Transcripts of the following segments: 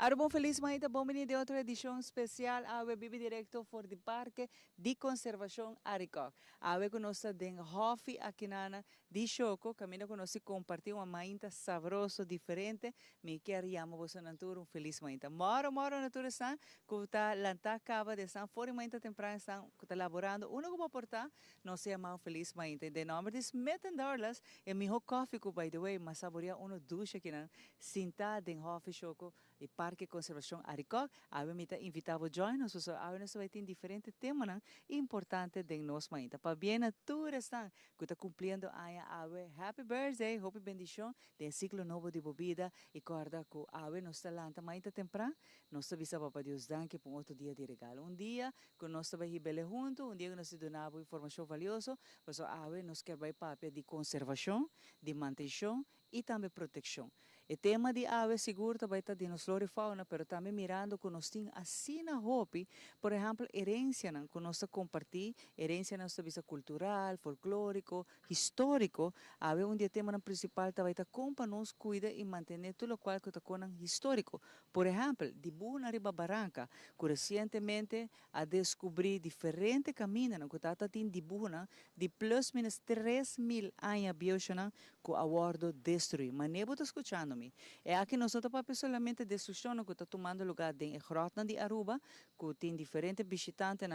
Aro bom feliz manhã, bom menino de outra edição especial. Awe bibi direto for de Parque de Conservação Aricoc. Awe conosco den Hofi aqui na de Choco, caminho conosco compartir uma manhã sabroso, diferente. Me quer chamar você natura feliz manhã. Moro natura está, que está lanta acaba de estar fora manhã temprano está elaborando. Uno como portar, não se chama feliz manhã. De nome de Smith and Darlas, e mi ho coffee by the way, mas saborear uno ducha aqui na Sinta den Hofi Choco. E Parque Conservação Aricoc, a me invitava join nos, a nós vai ter diferentes temas importantes de nós ainda. Para bem a todos estão que está cumprindo a happy birthday, hope bendição de ciclo novo de bebida e corda que a nós está lanta ainda temprano, nós avisa para Deus danke por outro dia de regalo. Dia que nós vai ribele junto, dia que nós donava informação valiosa, mas a nós quer vai papel de conservação, de manutenção e também proteção. O tema de ave seguro vai estar de nos flora e fauna, mas também mirando que nós temos assim na hobby, por exemplo, herência que nós compartilhamos, herência nossa visa cultural, folclórico, histórico, ave dia tema principal vai estar como para nós cuidar e manter tudo o qual que está com histórico. Por exemplo, de Buhu na Riba Barranca, que recentemente a descobrir diferentes caminhos que está tendo de Buhu de plus minus 3.000 anos biosana que a bordo destruir. Mas nem está escutando. É aqui nós estamos solamente destruição que está tomando lugar em Grota de Aruba, que tem diferentes visitantes,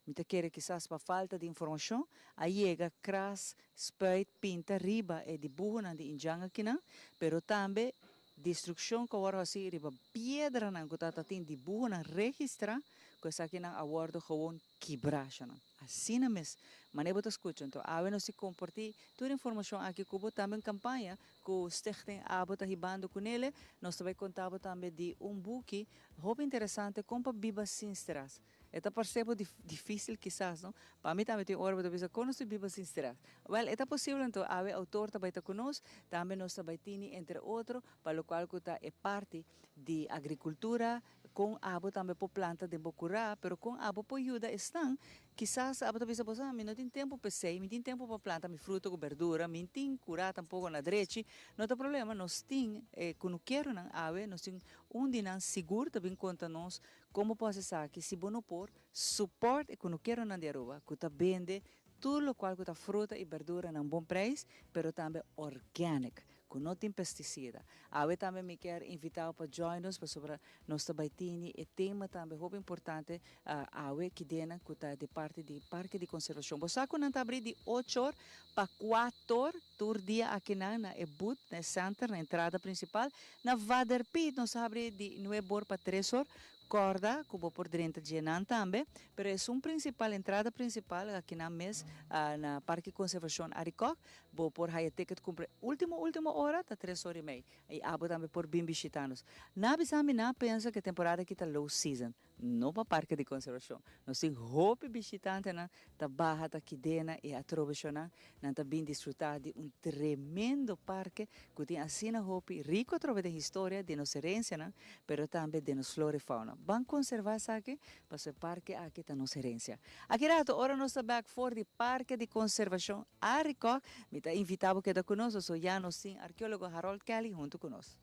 muita quer quizás para falta de informação, aí chega cras, spuit, pinta, riba e de burro de injanga aqui, pero também destruição que agora assim riba pedra que está tendo de burro registra, que está aqui a bordo gewoon quebracha. Assim mesmo, mas não está escutando. Então, a gente se comportar toda a informação aqui que eu também campanha que o Stichting Abo está ribando com ele. Nós também contamos também de book muito interessante como Biba Sin Stress. Está percebo difícil quizás, não? Para mim também tem hora para pensar como se Biba Sin Stress. Well, é possível então, a autor também está conosco, também nós também temos entre outros, para o qual está é parte de agricultura, com abo também por planta de bocurá, pero com abo por ajuda estão. Quizás a pessoa pensa, não tem tempo para sei, não tem tempo para plantar meu fruto com verdura, não tem curar tampouco na direita, não tem problema, nós temos, quando quero na ave, nós temos dinan seguro também conta nós como pode ser que se bono por suporte e quando quero na diaruba, que está vende tudo o qual que está fruta e verdura num bom preço, pero também orgânico. Que não tem pesticida. Eu também me quero invitar para join nos para sobre nossa baitini e tema também muito importante que dena que está de parte do Parque de Conservação. Você que não está abrindo de 8 horas para 4 horas por dia aqui na Ebut, na center, na entrada principal. Na Vaderpit, nós abrimos de 9 horas para 3 horas. Corda, que vou por dentro de Jenan também, mas é principal, entrada principal aqui na mês, na Parque de Conservação Aricoc, vou por high ticket comprar última hora, tá 3 horas e meia. E abo também por bem visitanos. Na bisami na pensa que a temporada aqui tá low season, não para Parque de Conservação. Nós temos hope visitante na tá barra tá aqui dentro e a troveção na tá bem desfrutar de tremendo parque que tem assim na hope rico através da história de nossa herência, pero também de nossa flora e fauna. Vamos conservar isso aqui, para o parque aqui está nossa herência. Aqui rato, ora nós estamos back for the Parque de Conservação Aricoc. Me está invitado que está conosco, sou já nós sim, arqueólogo Harold Kelly junto conosco.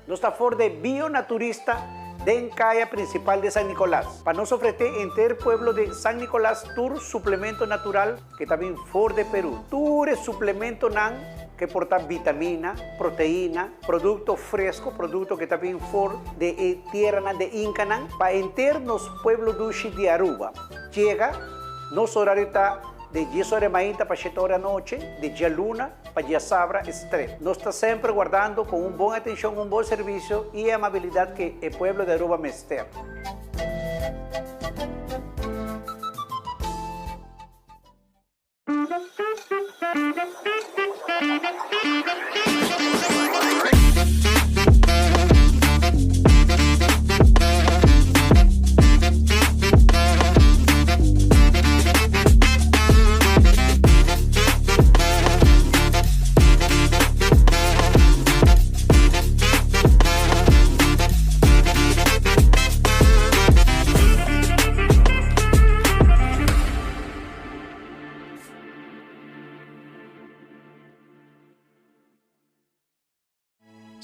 Nós estamos fora de bionaturista de Encaya principal de San Nicolás. Para nos ofrecer en pueblo de San Nicolás tour suplemento natural que también for de Perú. Tour suplemento nan que porta vitamina, proteína, producto fresco, producto que también for de tierra de Inca nan para enter nos pueblo dushi de Aruba. Llega, nos horario está de 10 horas de mañana para 7 horas de noche, de día luna para día sabra estrés. Nos está siempre guardando con un buen atención, un buen servicio y amabilidad que el pueblo de Aruba mester.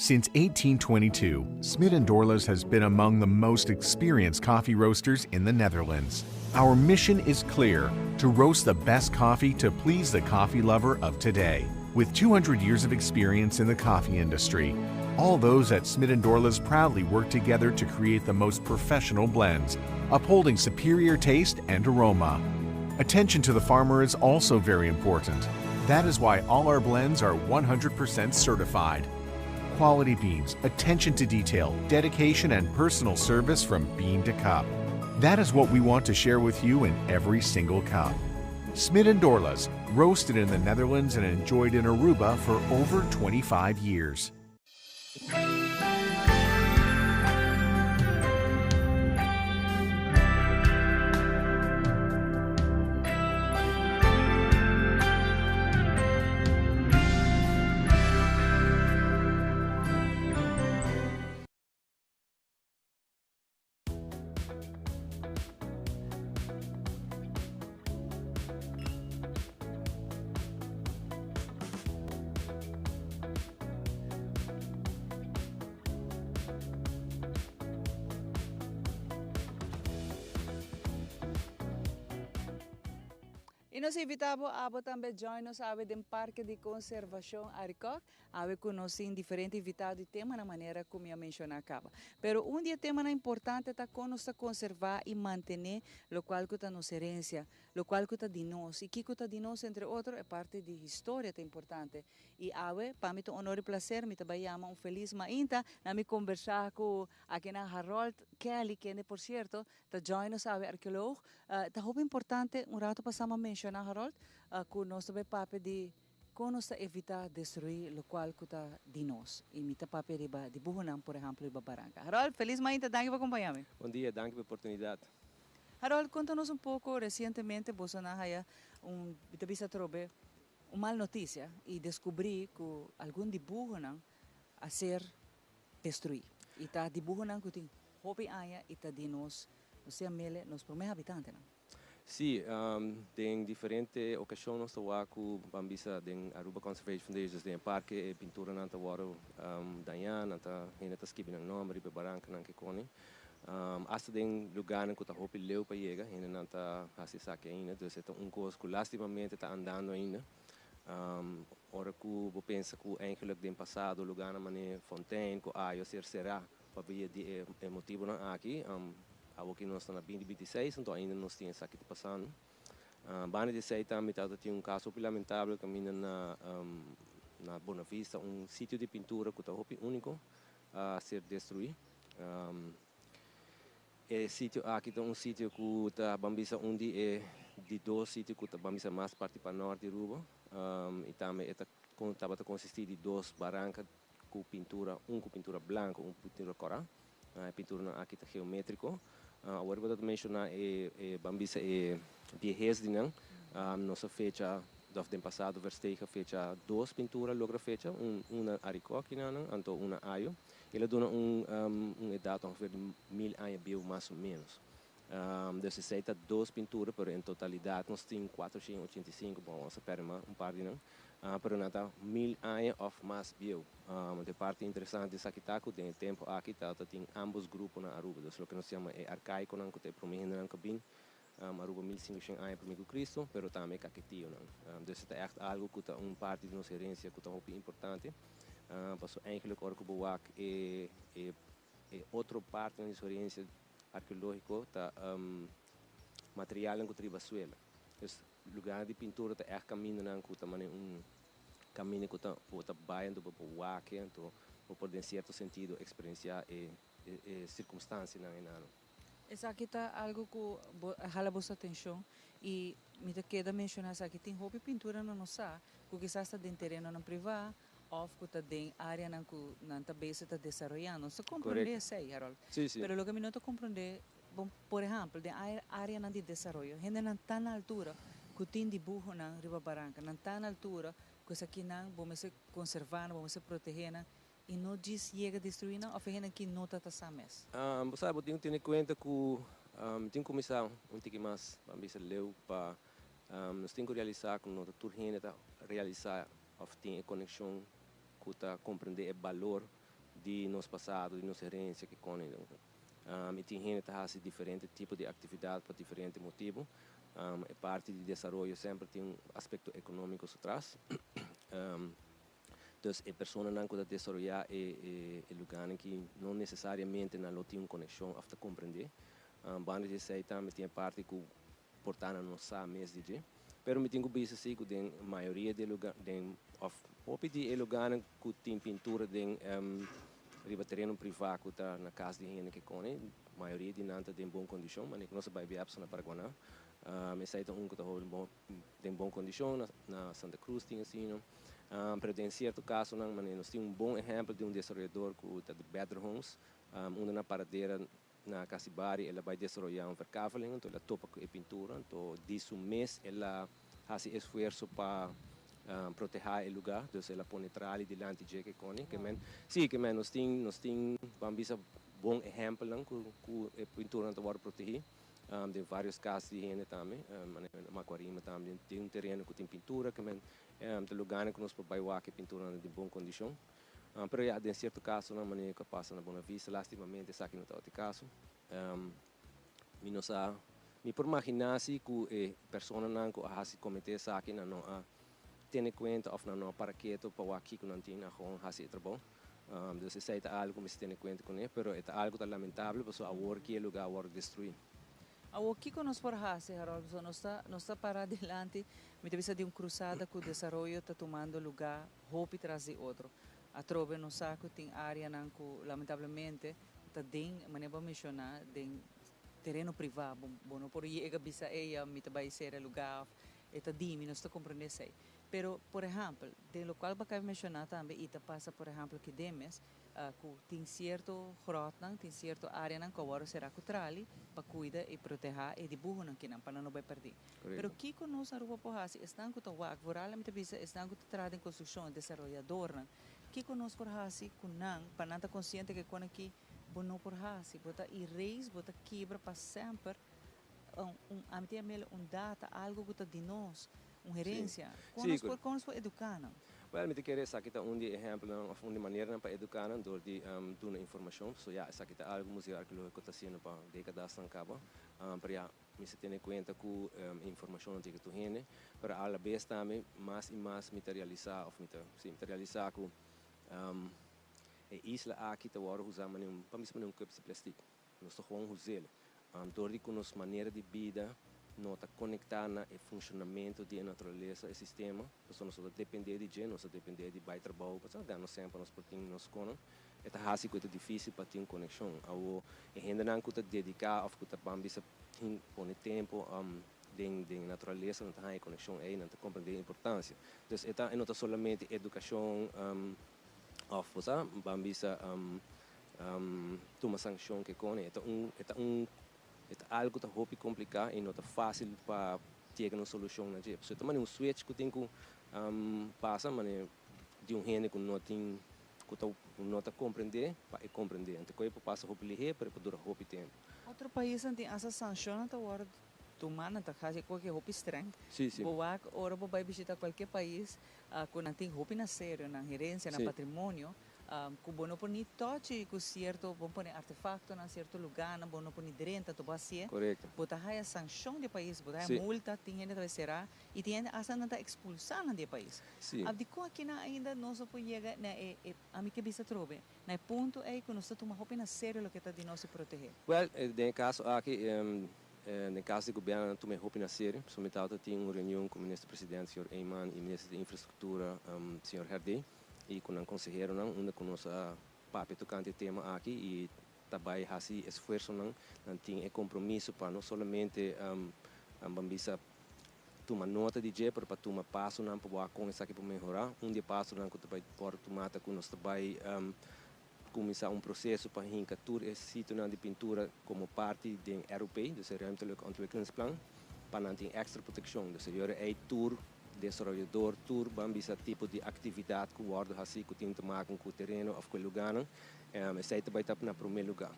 Since 1822, Smit& Dorlas has been among the most experienced coffee roasters in the Netherlands. Our mission is clear: to roast the best coffee to please the coffee lover of today. With 200 years of experience in the coffee industry, all those at Smit& Dorlas proudly work together to create the most professional blends, upholding superior taste and aroma. Attention to the farmer is also very important. That is why all our blends are 100% certified. Quality beans, attention to detail, dedication, and personal service from bean to cup. That is what we want to share with you in every single cup. Smit& Dorlas, roasted in the Netherlands and enjoyed in Aruba for over 25 years. E nós invitamos a também join nos ave do Parque de Conservação Aricoc, ave conhecem diferentes invitados e tema na maneira como eu mencionei acaba. Pero dia tema importante está com nós conservar e manter o qual que está nossa herência, o qual que está de nós e que está de nós entre outros é parte de história é importante. E ave para mim é honor e prazer me trabalhamos feliz mainta na me conversar com aqui na Harold Kelly que por certo está join nos ave arqueólogo, está muito importante rato passamos a mencionar Harold, que nós também papo de como evitar destruir o qual que está de nós. E me papo de Buhunam, por exemplo, e Barranca. Harold, feliz manhã, danke por acompanhar-me. Bom dia, danke pela oportunidade. Harold, conta-nos pouco, recentemente, você na bisa trobe uma notícia e descobri que algum de Buhunam a ser destruído. E está de Buhunam que tem hobby aia e está de nós, você mele, nos primeiros habitantes. Sim, em diferentes ocasiões nós trabalhamos com Bambisa em Aruba Conservation Foundation, em parque e pintura na Tawara, Dayan, na ainda está escrevendo nome, Ribe Barranca, na Kekoni. Hasta em lugar em que está hopi leu para chegar, ainda não está assistendo ainda, então é coisa que lastimamente está andando ainda. Ora que eu penso que eigenlijk no passado lugar na maneira Fontaine, que eu será para ver o motivo aqui. Aqui nós estamos na 2026, então ainda nós temos aqui passando. Bani de sei também tem caso lamentável que na Bona Vista, sítio de pintura que está único a ser destruído. E sítio aqui tem sítio que está bambisa onde é de dois sítios que está bambisa mais parte para norte de Aruba. E também estava a consistir de duas barrancas com pintura, com pintura branca, pintura coral, pintura aqui está geométrico. Agora vou mencionar Bambisa e Viejes de Nang, nossa fecha do passado verstega fecha duas pinturas logra fecha, uma Aricoc então uma Ayo. Ele dona idade ongeveer 1000 anos bio mais ou menos. Dus se aceita duas pinturas, pero em totalidade nós temos 485, bom, vamos esperar par de não. Pero nada 1000 anos of mais bio. De parte interessante dessa aqui tá, que tem tempo aqui tá, tem ambos grupos na Aruba, dus o que nós chamamos é arcaico, não que tem prometido na cabine. Aruba 1500 anos primeiro Cristo, pero também caquetio não. Dus é echt algo que tá parte de nossa herência que tá muito importante. Passou eigenlijk orco boak é outra parte da nossa herência arqueológico tá material que triba suela. Dus lugar de pintura tá echt caminho não que também caminho que tá bota baia do boak então por em certo sentido experienciar circunstância não é. Essa aqui está algo que jala vossa atenção e me queda mencionar aqui tem hobby pintura no nossa, que quizás está de terreno na privada ou que está de área na que na tabela está desenvolvendo. Você compreende sei, Harold? Sim, sim. Pero o que me não compreende, por exemplo, de área na de desenvolvimento, gente não está na altura que tem dibujo na Riba Barranca, não está na altura que isso aqui não vamos se conservar, vamos se proteger e não diz chega a destruir não, ou gente que não está sabes. Você sabe, eu tenho em conta que tem comissão que mais ambisa leu para nós temos que realizar com nós turhene realizar ou tem conexão que tá compreender o valor de nosso passado, de nossa herência que conhece. E tem gente que faz diferentes tipos de atividade por diferentes motivos. É parte do desenvolvimento sempre tem um aspecto econômico por trás. Então, a pessoa não pode desenvolver é lugar que não necessariamente não tem uma conexão para compreender. Banda de sei também tem parte que portanto não sabe mesmo de. Pero me tenho visto assim que a maioria de lugar, de lugar que tem pintura de terreno privado que está na casa de gente que conhece, a maioria de não tem boa condição, mas não se vai ver na Paraguaná. Mas aí tem que está em boa condição na Santa Cruz tem assim, não. Mas em certo caso, nós temos bom exemplo de desenvolvedor que está de Better Homes, onde na paradeira na Casibari ela vai desenvolver verkaveling, então ela topa com a pintura, então disso mês ela faz esforço para proteger o lugar, então ela põe tralha diante de que cone, que men, sim, que men nós tem vamos bom exemplo que a pintura não vai proteger. De vários casos de gente também, Macuarima também tem um terreno que tem pintura, que tem lugar que nós podemos ver que a pintura é de boa condição. Mas em certo caso, na maneira que passa na Boa Vista, lastimamente, isso aqui não está o caso. Me por imaginar se que a pessoa não cometer isso aqui, não tem em conta ou não para que para aqui que não tem na rua, assim trabalho. Então, isso é algo que se tem em conta com ele, mas é algo lamentável, porque a hora que o lugar vai destruir. O que nós por fazer, Harold? Nós está para adelante, me precisa de cruzada que o desenvolvimento está tomando lugar, roupa traz de outro. A trove no saco tem área que lamentavelmente está dentro, mas não vou mencionar, dentro terreno privado, bom, não por ir bisa ela, me vai ser lugar, está dimi, nós está compreendendo isso. Pero, por exemplo, de lo qual vai mencionar também, e passa, por exemplo, que demes, que tem certo grota, tem certa área que agora será cutrali para cuidar e proteger e dibujo que não para não vai perder. Pero que nós a rua porrasi estão com o ac, voralmente bisa estão com trade em construção, desenvolvedor, que nós porrasi com não para não estar consciente que quando aqui não porrasi, bota e reis, bota quebra para sempre data, algo que está de nós, uma herência, como nós educar. Well, me querer saber que um exemplo, uma maneira para educar, door die doen informação, so ja, sabe que algo museu arqueológico está sendo para décadas na cabo, para já me se ter em conta que informação tem que tu rende, para a vez também mais e mais materializar que a isla aqui está agora usando para mim um cup de plástico, nós estamos gewoon usando, door die nos maneira de vida não está conectada ao funcionamento da natureza e sistema, nós não depender de gente, nós depender de baixo trabalho, porque nós sempre nos protegemos nos conos, é assim que é difícil para ter uma conexão, e ainda não que dedicar ou que bambisa põe tempo da natureza, não tem conexão aí, não compreender a importância, então não é somente educação ou bambisa uma sanção que com é algo que é complicado e não é fácil para ter uma solução na jeito. Então, um switch que tem que passar, mas de gente que não tem que não compreender para compreender. Então, que passa a roupa ligeira para durar roupa tempo. Outro país tem essa sanção até agora tomando tá quase qualquer roupa estranha. Sim, sim. Boa, ora vai visitar qualquer país quando tem roupa na sério, na herência, na patrimônio. Que bom por ni toque com certo bom por artefacto na certo lugar na bom por ni direita to bacia correto botar a sanção de país botar a multa tinha de será e tinha asa não tá expulsando de país de com aqui na ainda não só pode chegar na a mim que bisa trobe na ponto é que nós toma roupa na sério o que está de nós se proteger well no caso aqui no caso do governo toma roupa na sério somente tem uma reunião com o ministro-presidente senhor Eyman e o ministro de infraestrutura senhor Herdy e com o conselheiro onde conosco papo tocante tema aqui e também assim esforço não tem compromisso para não somente bambisa tomar nota de jeito para tomar passo não para com isso aqui para melhorar dia passo não que também pode tomar que nós também começar processo para encatur esse sítio de pintura como parte do europeu do ruimtelijke ontwikkelingsplan para não ter extra proteção do senhor tour desenvolvedor, tour, bambisa tipo de atividade que o guarda assim que tem que tomar com o terreno ou com o lugar, esse também está na primeiro lugar.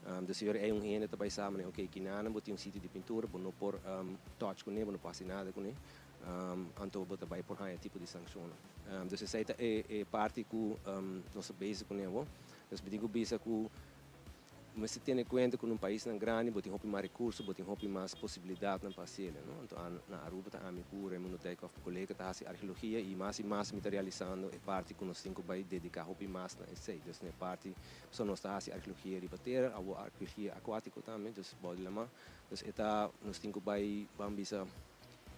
O senhor é gente também sabe, ok, que não tem sítio de pintura, não por touch com ele, não passa nada com ele, então também por aí tipo de sanção. Então essa é parte que nós base com ele, Então, eu digo que mas se tem em conta que num país tão grande, você tem mais recursos, você tem mais possibilidades na parcela, não? Então, na Aruba, a minha cura, eu tenho com colega, tá assim arqueologia e mais materializando é parte que nós temos que dedicar mais na esse, então é parte só nós tá assim arqueologia ribateira, a arqueologia aquática também, então pode lá, então está nós temos que vamos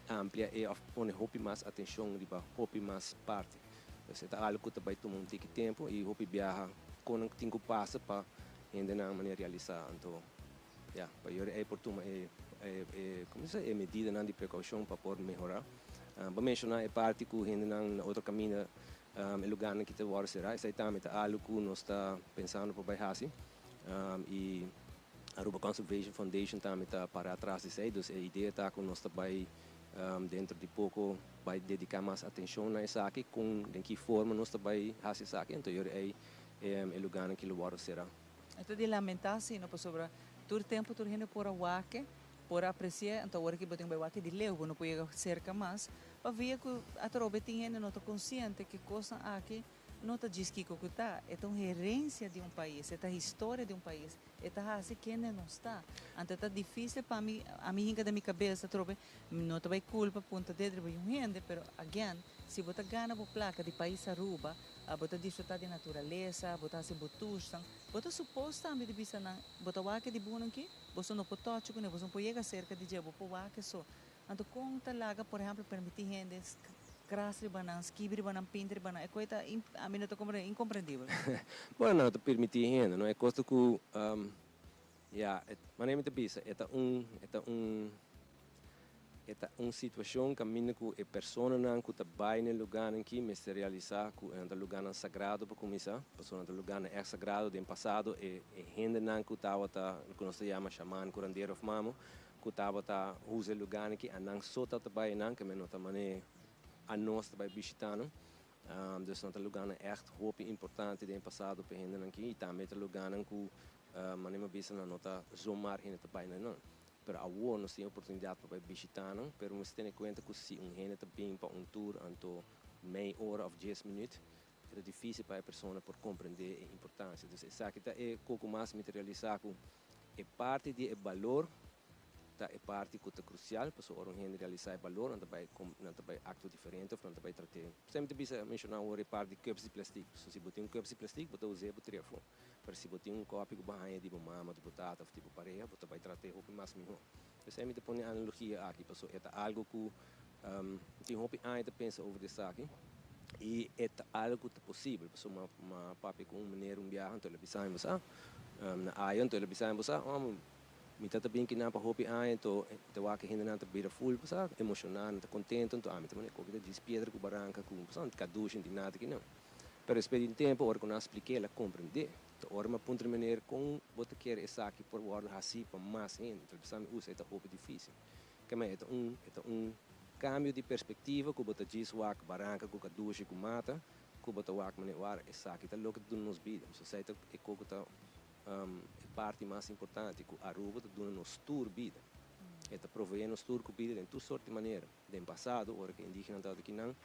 amplia e pôr mais atenção riba, mais parte, então é algo que vai tomar tempo e viaja com tempo passa para ainda não maneira realizar, então, para eu é oportuno como se é medida de precaução para poder melhorar. Para mencionar é parte que ainda não outro caminho é lugar que te vai será, isso também é algo que nós está pensando para fazer e a Aruba Conservation Foundation também está para atrás disso, então a ideia está que nós vai dentro de pouco vai dedicar mais atenção a isso aqui com de que forma nós vai fazer isso aqui, então é lugar que o será. Então, de lamentar, sim, não pode sobrar. Todo tempo, todo mundo por wake, por apreciar, então, agora que botem bem wake de leu, não pode cerca mais, para ver que a tropa tem gente não está consciente que coisa aqui não está diz que está, é uma herência de um país, é a história de um país, é assim que não está. Então, está difícil para mim, a minha da minha cabeça, tropa, não está bem culpa, ponta de um gente, mas, again, se você ganha a placa de país Aruba, você desfrutar de natureza, você se botusam, você supostamente bisa na, você wake de buno aqui, você não pode tocar, você não pode chegar cerca de dia, você wake só. Então, conta laga, por exemplo, permitir gente crasre banan, skibri banan, pintre banan, é coisa a mim não está incompreendível. Bom, não, permitir gente, não é coisa que, maneira de bisa, é uma situação que a mim que a pessoa não que está bem no lugar em que me se realizar que é um lugar sagrado para começar, pessoa no lugar é sagrado do passado e gente não que estava que nós chamamos xamã, curandeiro of mamo, que estava usa lugar em que a não só está bem não que me nota maneira a nós está visitando, então é um lugar echt hoop importante do passado para gente aqui e também é um lugar em que maneira bisa não está zoomar gente está bem não. Pero agora nós temos oportunidade para visitar, pero nós temos em conta que se gente está bem para tour, então meia hora ou 10 minutos, é difícil para a pessoa por compreender a importância. Então, isso aqui é pouco mais materializar que é parte do valor, é parte que é crucial, para a gente realizar o valor, não vai acto diferente, não vai tratar. Sempre precisa mencionar a parte de copos de plástico. Se você tem copos de plástico, você usa o telefone. Mas se você tem copo que vai de mama, de batata, de pareja, você vai tratar o mais melhor. Eu sempre põe a analogia aqui, porque é algo que tem roupa ainda pensa sobre isso aqui. E é algo que é possível, porque uma papi com maneira viagem, então ele precisa na área, então ele precisa me tá bem que não para roupa então que ainda não tá bem full, sabe, emocionado, tá contente, então me também coisa de pedra com barranca com, sabe, caducho de nada que não. Pero espera um tempo, hora que eu expliquei, ela compreender. Então, hora uma ponta de maneira com você quer essa aqui por hora assim para mais gente, então sabe, usa é roupa difícil. Que é um cambio de perspectiva que você diz o que barranca com caducho com mata, que você o que maneira essa aqui tá louco de nos vida, so sei tá é coisa tá parte mais importante que a Aruba está dando nos tour vida. Está provendo nos tour vida em toda sorte de maneira. No passado, hora que indígena estava aqui não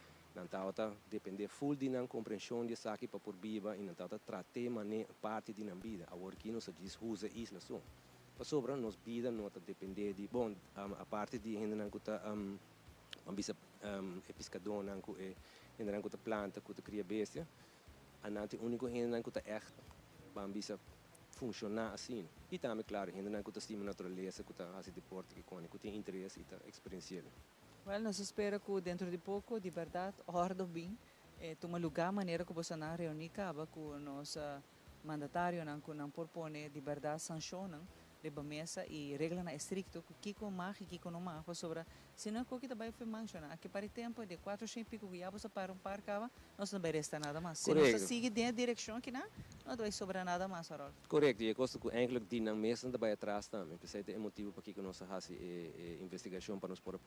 estava depender full de não compreensão de saque para por viva e não estava tratar parte de não vida. Agora que nós diz usa isso na sua. Para sobra nos vida não está depender de bom a parte de ainda não está ambisa pescador não que ainda não está planta que cria bestia. A não tem único ainda não está echt ambisa funcionar assim. E também, claro, ainda não estima natureza, que está assim deporte, que tem interesse e está experienciando. Well, nós esperamos que dentro de pouco, de verdade, ordem bem, toma lugar a maneira que você não reunir com o nosso mandatário, não propõe de verdade sanção, de mesa e regra estricto, que com mais e que não mais, sobre se não que também foi funciona. Aqui para o tempo de 4 5 pico que já você para par cava, nós não merece nada mais. Se nós seguir dentro da direção que não vai sobrar nada mais, Harold. Correto, e é coisa que eigenlijk die na mesa também atrás também, porque é motivo para que nós faça investigação para nós para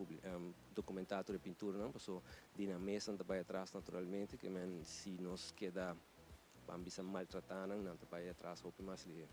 documentar a pintura, não, porque die na mesa também atrás naturalmente, que se nós queda vamos maltratar, não também atrás roupa mais ligeiro.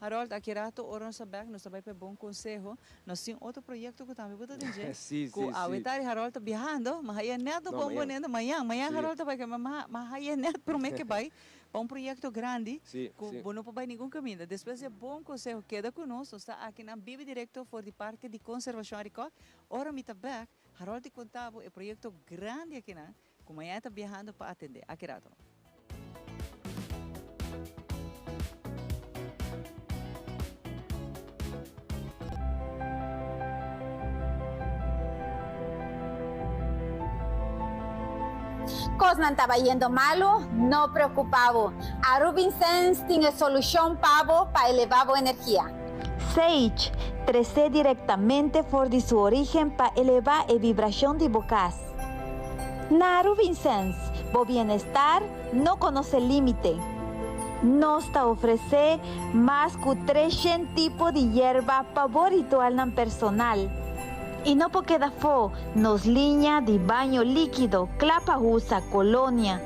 Harold, aqui rato, nós sabemos, nós também bom conselho, nós temos outro projeto que também pode dizer. Sim. A Wetari Harold está viajando, mas aí é neto bom bonito amanhã Harold vai que mas aí é neto por mim que vai, para um projeto grande, Sim, sim. não vai nenhum caminho. Depois é bom consejo, queda conosco, está aqui na Bibi Direto for the Parque de Conservação Aricó. Ora, me back, Harold te contava, é um projeto grande aqui, né? Como é está viajando para atender. Aqui, rato. Cosnan estaba yendo malo, no preocupado. A Rubin Sense tiene solución para elevar a energía. Sage trece directamente por de su origen para elevar la vibración de bocas. Na Rubin Sense, o bienestar no conoce límite. Nos ofrece más que 300 tipos de hierba para ritual personal. Y no porque da fo, nos línea de baño líquido, clapa usa, colonia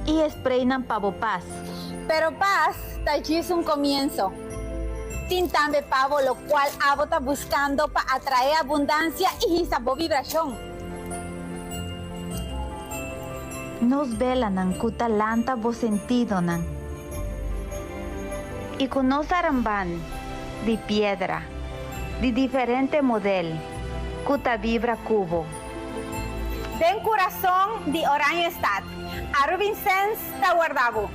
y spray nan pavo paz. Pero paz, allí es un comienzo. Tintambe pavo, lo cual abo está buscando para atraer abundancia y sabor vibración. Nos vela nan kuta lanta bo sentido nan. Y con nos aramban de piedra, de diferente modelo. Cuta vibra cubo. Den corazón de Orange Stat. A Rubin Sense está guardado.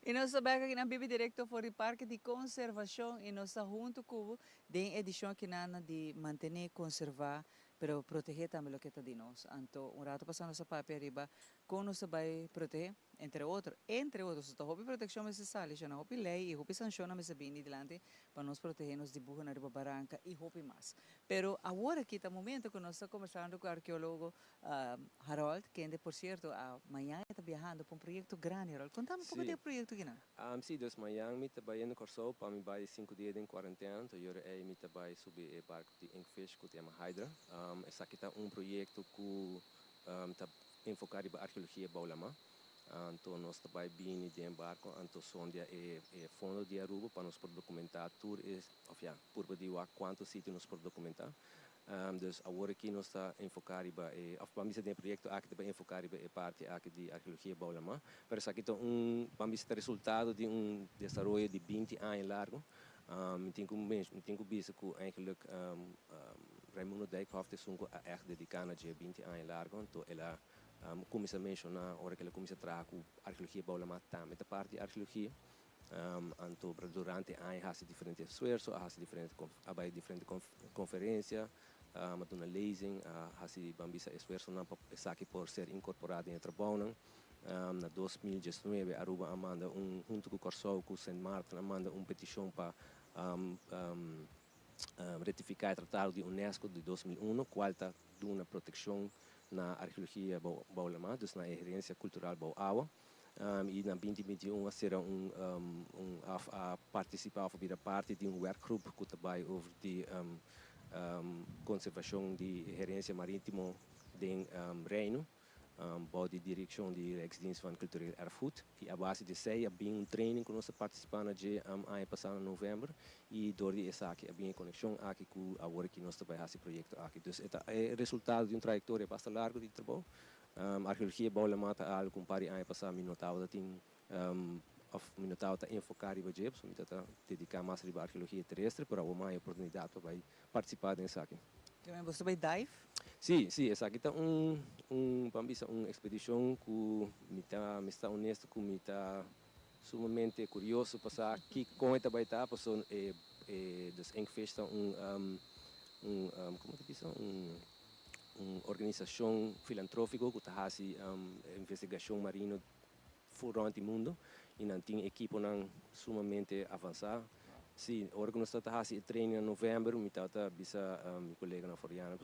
E nós sabemos aqui na Bibi Direto for o Parque de Conservação e nós estamos junto com a edição aqui de manter, conservar, pero proteger também o que está de nós. Então, rato passando nossa papel arriba, como nós vai proteger, entre outros, está hobby proteção necessária, já não hobby lei e hobby sanção na mesa bem dilante para nós protegermos de burro na riba barranca e hobby mais. Pero agora aqui está o momento que nós estamos conversando com o arqueólogo Harold, que por certo, amanhã está viajando para um projeto grande. Harold, conta-me um pouco do projeto aqui. Sim, dus amanhã me trabalhei no Corso, para me vai 5 dias em quarentena, então eu me trabalhei sobre o barco de Inkfish, que é uma Hydra. Esse aqui está projeto que está enfocado em arqueologia baulama. Então nós trabalhamos bem de barco, então sondia é fundo de Aruba para nos documentar tudo, por poder quantos sítios nos por documentar. Dus agora aqui nós está enfocado vamos ter projeto aqui para enfocar a parte aqui de arqueologia baulama. Mas aqui está vamos ter resultado de desenvolvimento de 20 anos largo. Tenho visto que eigenlijk Raimundo Dijkhoff is echt dedicado a 20 anos largo, então ela começa a mencionar, ora que ela começa a trazer a arqueologia baulama também, a parte de arqueologia. Então durante anos há diferentes esforços, há diferentes conferências, há uma leasing, há bambisa esforço aqui por ser incorporado em trabalho. Na 2019 Aruba amanda junto com o Corso, com o Saint Martin, amanda petição para retificar o Tratado de Unesco de 2001, qual está dando proteção na arqueologia baulama, dus na herência cultural bauawa. E na 2021 será a participar da parte de werkgroep que trabalha over de conservação de herência marítima do Reino. body direção de Rijksdienst van Cultureel Erfgoed. E a base de sei, havia training que nós participamos de ano passado em novembro e door die essa aqui havia conexão aqui com a hora que nós também esse projeto aqui. Dus é resultado de trajetória bastante largo de trabalho. Arqueologia bola mata algo compare ano passado me notava que tem of me notava tá enfocar em budget, so me tá dedicar mais à arqueologia terrestre, para uma oportunidade para participar dessa aqui. Você vai dive? Sim, essa aqui está uma expedição que me está honesto, que me está sumamente curioso para que com esta vai estar, porque dus Engfest como que diz, organização filantrófica que está fazendo investigação marina fora do mundo e não tem equipe sumamente avançada. Sim, agora que nós estamos fazendo treino em novembro, me está bisa meu colega na Floriana,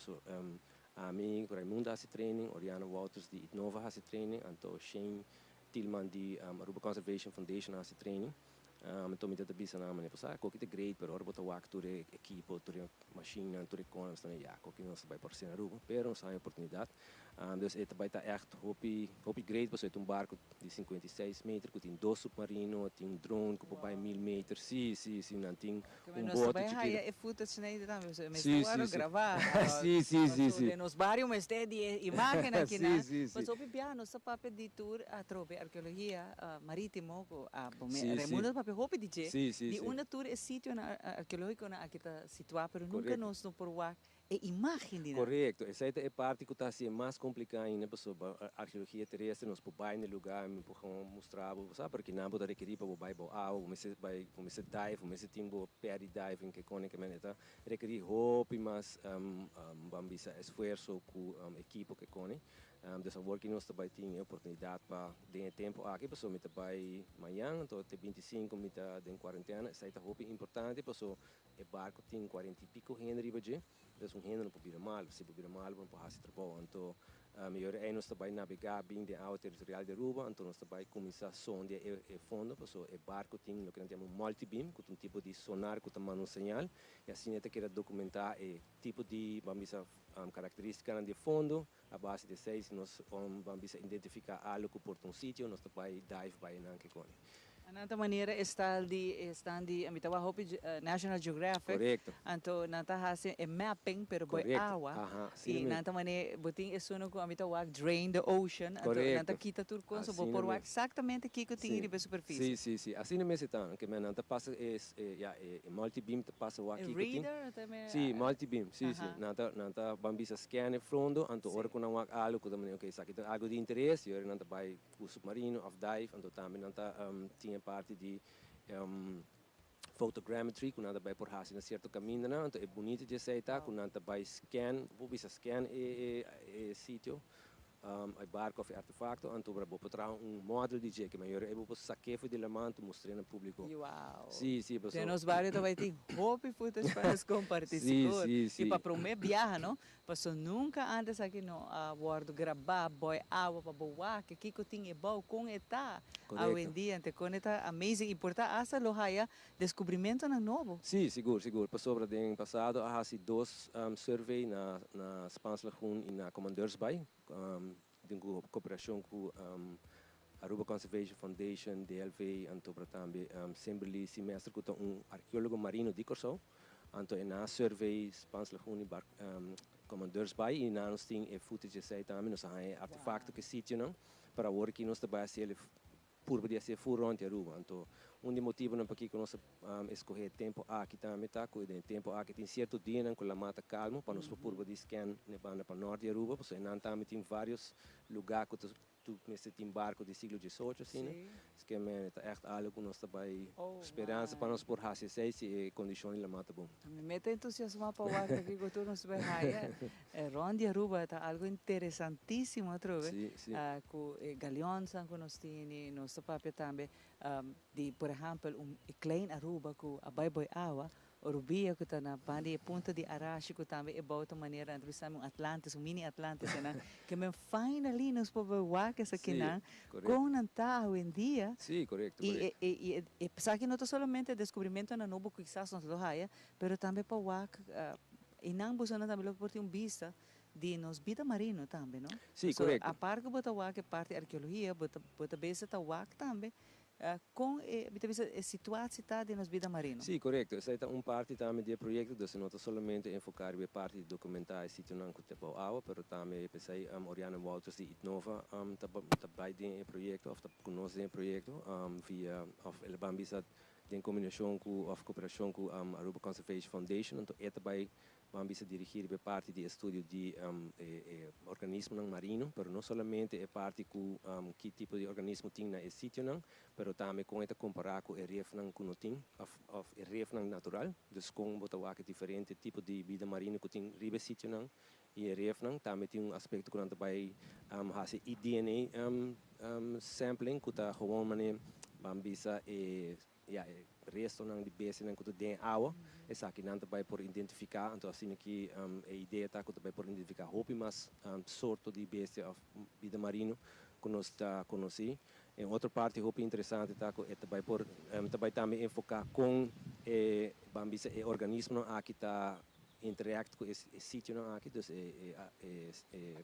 a mim, Raimundo faz treino, Oriana Walters de Itnova faz treino, então Shane Tillman de Aruba Conservation Foundation faz treino. Então me está bisa na maneira passar, qualquer é great, pero agora botar o acto de equipe, de máquina, de conas também, já, qualquer não se vai por cima Aruba, pero não sai oportunidade. Dus het vai estar echt hopi great, porque é barco de 56 metros, que tem 2 submarinos, tem drone que vai 1000 metros, sim, não tem bote que é footage nem também, mas sim, gravar. Sim. Nos vários mas tem de imagem aqui, né? Mas sim. o piano só para pedir tour a trope arqueologia marítimo, a Raimundo para hopi DJ. Sim. E uma tour é sítio arqueológico na aqui está situado, pero nunca nos no por lá. É imagem, né? Correto, essa é a parte que está sendo mais complicada ainda, para a arqueologia terrestre, nós podemos no lugar, mostrar, sabe, porque não pode requerir para o bairro, você dive, você tem o pé de diving que conecamente está, requerir roupa, mas vamos esforço com a equipe que conecta. Dus agora que nós também temos a oportunidade para ter tempo aqui, pessoal, me trabalha amanhã, então até 25 me está em quarentena, isso é roupa importante, pessoal, o barco tem 40 e pico Henry budget. Dus gente não pode vir mal, se pode vir mal, não pode fazer trabalho. Então, melhor é nós também navegar bem de água territorial de Aruba, então nós também começar a sondear o fundo, porque o barco tem o que nós chamamos multi-beam, que é um tipo de sonar que manda um sinal, e assim até quer documentar o tipo de característica de fundo, a base de 6, nós vamos identificar algo que porta sítio, nós também dive para não que cone. Nanta maneira está de amitawa hopi National Geographic. Correcto. Anto nanta hase mapping pero boy awa. E nanta maneira botin esuno ko amitawa drain the ocean. Anto nanta kita turcon so por exatamente aqui que tem riba superfície. Sim. Assim não me se tá, que nanta passa multi-beam passa o aqui que tem. Sim, multi-beam. Sim. Nanta bambisa scan fundo, anto ora com não algo que também okay, sabe, algo de interesse, ora nanta vai o submarino of dive, anto também nanta tinha parte de photogrammetry, que nada vai por raça em certo caminho, não? Então é bonito de aceitar, que nada vai scan, vou ver scan sítio, barco of artefacto, então para botar modelo de jeito que maior é vou saquear de lamento mostrando ao público. Uau. Sim, pessoal. Tem nos vários também tem roupa e footage para os compartilhadores. E para promover viagem, não? Passou nunca antes aqui no a bordo gravar boy água para boa que aqui que tinha bom com eta hoje em dia ante com eta amazing importa essa loja descobrimento na novo. Sim, seguro. Passou para den passado há assim 2 survey na Spans Lagoon e na Commandeurs Bay, de cooperação com Aruba Conservation Foundation, DLV, anto para também sempre semestre com arqueólogo marino de Corsão, anto na survey Spans Lagoon e Commandeurs Bay e nós temos footage sei também nós artefacto que sítio não para o que nós trabalhamos por poder ser furante Aruba. Então, dos motivos não porque nós escolher tempo aqui também tá, cuidem tempo aqui tem certo dia com a mata calmo para nós por poder scan na banda para norte de Aruba, porque não também tem vários lugares que tu nesse tem barco do século XVIII assim, né? Que é echt algo que nós também esperança para nós por raça sei se condições da mata bom. Me mete entusiasmo para o ar aqui que tu nos vai aí. Ron de Aruba tá algo interessantíssimo outro vez. Com galeões que nós temos, nós papel também de por exemplo klein Aruba com a boi água. Orubia que está na banda ponta de Arashi que também é boa maneira de pensar Atlantis, mini Atlantis, né? Que me finally nos povoar que essa aqui não, com nanta hoje em dia. Sim, correto. E pensar que não é somente descobrimento na novo que quizás nos lo haya, pero também para o e não buscando também por ter vista de nos vida marino também, não? Sim, So, correto. a parte que bota wak é parte de arqueologia, bota besa ta wak também, com a situação de nos vida marino. Sim, correto. Essa é parte também do projeto, então não somente enfocar na parte de documentar o sítio não que te boa água, mas também pensei Oriana Walters de Itnova também tem um projeto, ou conosco um projeto via ele bambisa em combinação com a cooperação com a Aruba Conservation Foundation, então é também bambisa dirigir a parte de estudo de organismo marino, mas não somente a parte com que tipo de organismo tem na sítio não, mas também com esta comparar com o reef não que tem, o reef não natural, dus com botar diferente tipo de vida marina que tem ribe sítio não, e o reef não também tem aspecto que também hace DNA sampling que tá gewoon mané bambisa resto não de base não que tem água, essa aqui não também por identificar, então assim que a ideia tá que também por identificar roupa mas sorte de base of vida marino que nós está conheci. Em outra parte roupa interessante tá que também por também enfocar com bambisa organismo aqui tá interact com esse sítio não aqui, então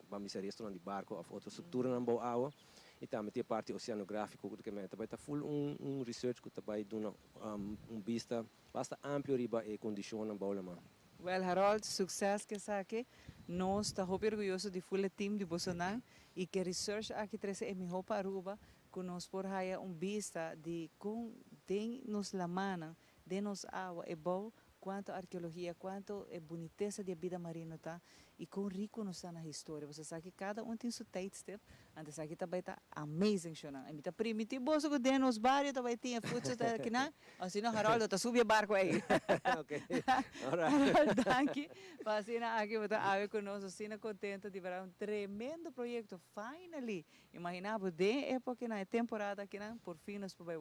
bambisa resto não de barco ou outra estrutura não boa água. E também tem a parte oceanográfica, que também está full research que também dá vista bastante ampla riba e condição na bola. Well, Harold, sucesso que está aqui. Nós estamos muito orgulhosos de full team de Bolsonaro e que research aqui traz em minha Aruba que nós por aí vista de com tem nos la mano, de nos água é bom quanto arqueologia, quanto é boniteza de vida marina tá e quão rico nos está na história. Você sabe que cada tem seu tight step, antes aqui também tá amazing chona. A mita primitivo que de nos barrios também tinha futsal aqui na, assim não Haroldo tá subindo barco aí. Okay. Alright. Haroldo, danke. Assim aqui você ave conosco, assim contento de ver tremendo projeto finally. Imaginava de época na temporada aqui na por fim nos vai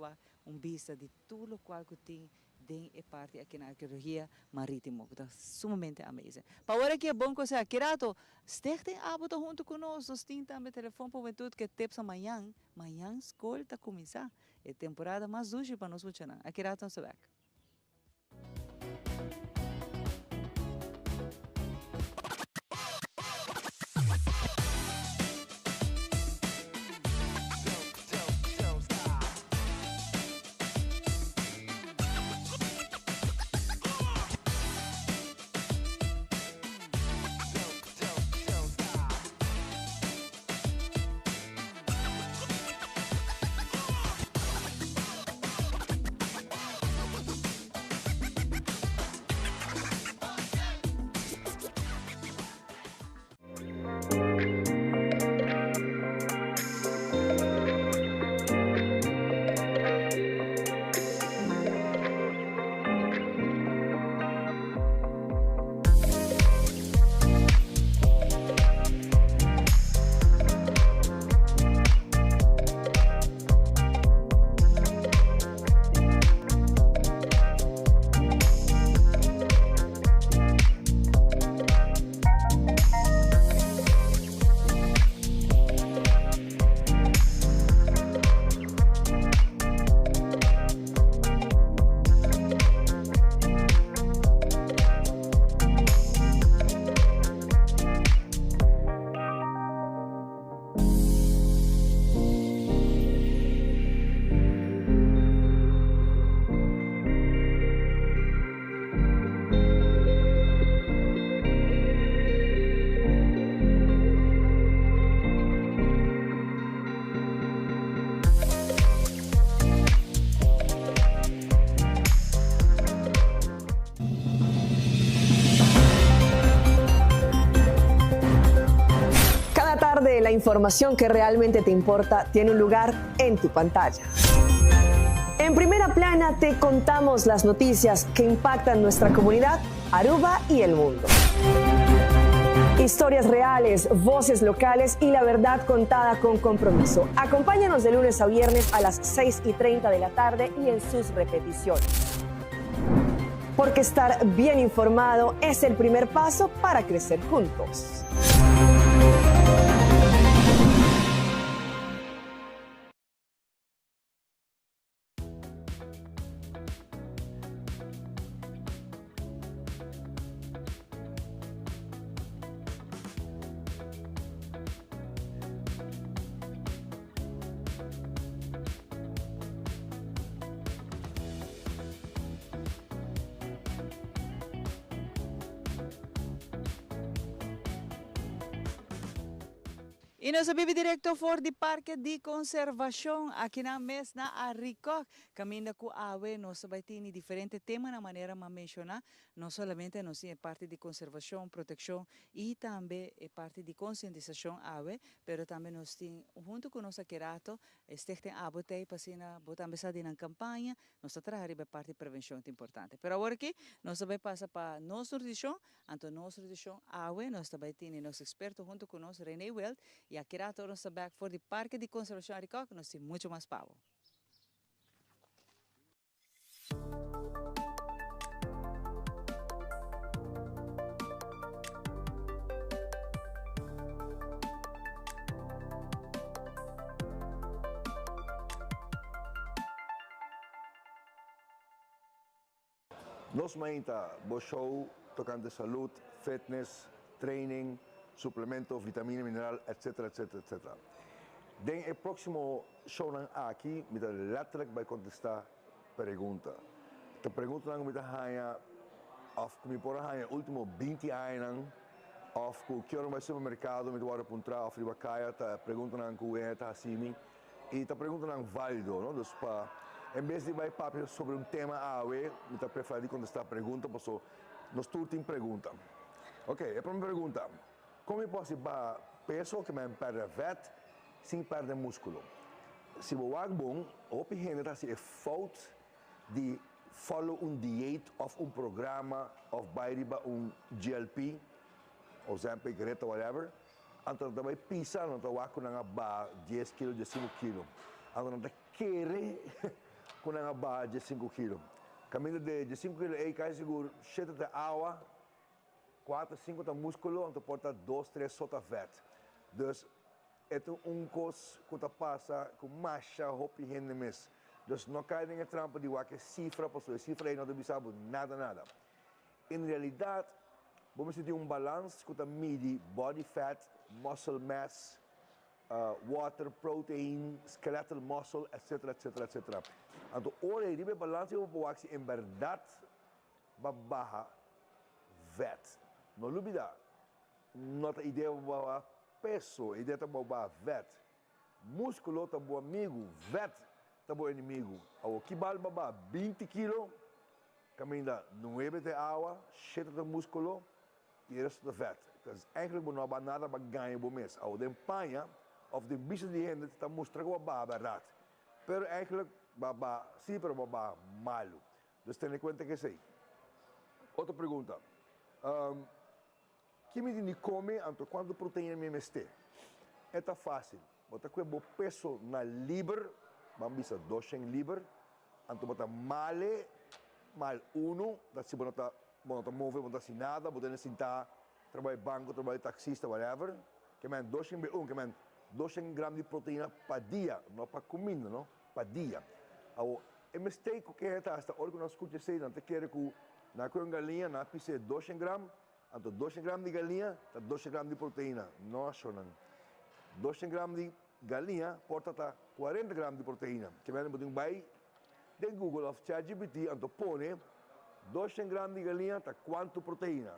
vista de tudo o qual que tem é parte aqui na arqueologia marítima, que está sumamente amazing. Para agora que é bom que você aqui rato, esteja abuta junto conosco, nós temos também telefone para tudo que temos amanhã, escola está começar, é temporada mais dura para nós funcionar. Aqui rato nós vamos. La información que realmente te importa tiene un lugar en tu pantalla. En Primera Plana te contamos las noticias que impactan nuestra comunidad, Aruba y el mundo. Historias reales, voces locales y la verdad contada con compromiso. Acompáñanos de lunes a viernes a las 6:30 de la tarde y en sus repeticiones. Porque estar bien informado es el primer paso para crecer juntos. E nós vive direto for de Parque de Conservação aqui na mês na Aricoc. Caminha com a AWE, nós vai ter diferentes temas na maneira de mencionar. Não somente nós é parte de conservação, proteção e também é parte de conscientização AWE, mas também nós temos, junto com nossa querato, tem a botei para também está na campanha, nós trabalhamos parte de prevenção é importante. Mas agora aqui, nós vai passar para nossa tradição, então nossa tradição AWE, nós também temos nosso experto junto com nós, René Welt. E aqui rato nós back for the Parque de Conservação Aricoc, nós temos muito mais pavo. Nós mainta bo show tocante saúde, fitness, training, suplemento, vitamina, mineral, etc, etc, etc. Den o próximo show aqui, me dá letterlijk vai contestar pergunta. A pergunta não me dá hanha, of me por hanha último 20 anos, of que hora vai supermercado, me dá para puntra, of riba caia, ta pergunta não que é ta assim, e ta pergunta não válido, não? Dus pa em vez de vai papo sobre um tema AWE, me dá preferido contestar pergunta, porque nós tudo tem pergunta. Ok, a primeira pergunta. Como eu posso dar peso que me perde vet sem perder músculo? Se eu hago bom, ou pequeno, é falta de follow dieta ou programa ou bairiba GLP, ou Ozempic, Greta, whatever. Então, também pisa, não estou com uma barra 10 kg, 15 kg. Então, não quer com uma barra de 5 kg. Caminho de 5 kg, é cai seguro, cheio de água. 4, 5 de músculo, então porta 2, 3 só de vet. Dus, é coisa que passa com marcha, roupa e rende mesmo. Dus, não cai em trampa de que cifra, porque a cifra aí não deve saber nada. Em realidade, vamos ter balanço que mede body fat, muscle mass, water, protein, skeletal muscle, etc. Então, ora, ele balanço é em verdade, baja vet. Não olvida, nota ideia boa peso, ideia tá boa vet. Músculo tá bom amigo, vet tá bom inimigo. O que vale baba 20 kg, caminha 9 de água, 7 de músculo e o resto de vet. Porque eigenlijk não há nada para ganhar bom mês. A de empanha, of de bicho de gente tá mostrando que baba verdade. Pero eigenlijk baba sim, pero baba malo. Dus ten em conta que sei. Outra pergunta. Que me come, então quanto proteína me meste? É fácil. Bota com o peso na liber, vamos dizer 200 liber, então bota mal 1, da se bota mover, bota assim nada, bota sentar, trabalhar banco, trabalhar taxista, whatever, que man 200 que man 200 gramas de proteína para dia, não para comida, não? Para dia. O mistake que é esta, hora que nós escutamos, não te quer que na galinha, na pizza 200 gramas, então 200 gramas de galinha, 200 gramas de proteína. Não achou não. 200 gramas de galinha, porta 40 gramas de proteína. Que vem botar vai de Google of ChatGPT, então põe 200 gramas de galinha, tá quanto proteína?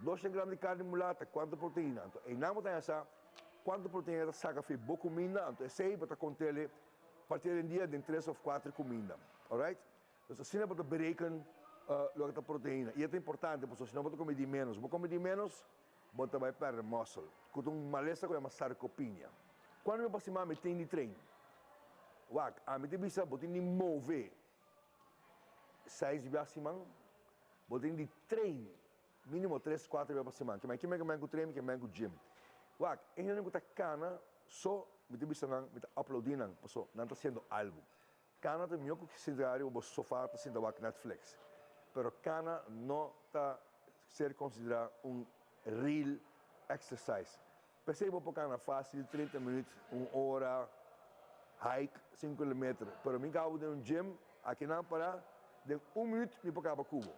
200 gramas de carne mulata, quanto proteína? Então, e não tem essa, quanto proteína saca foi boa comida, então sei para contar a partir do dia de 3 ou 4 comidas, alright? Então, assim é para berekenen logo da proteína. E é importante, porque se não você comer de menos, vou comer de menos, você vai perder muscle. Com uma lesão que chama sarcopenia. Quando eu passo mais tem de treino, a minha bisa você tem de mover 6 vezes por semana, você tem de treino mínimo 3, 4 vezes por semana. Que é que treino, que é que gym. Em não está cana, só me bisa não me uploading não, porque não está sendo algo. Cana tem melhor que se dar o sofá está sendo Netflix. Pero cana não está ser considerado real exercise. Pensei que cana fácil, 30 minutos, 1 hora, hike, 5 km. Pero me acabo de gym, aqui não para, de 1 minuto me acaba cubo.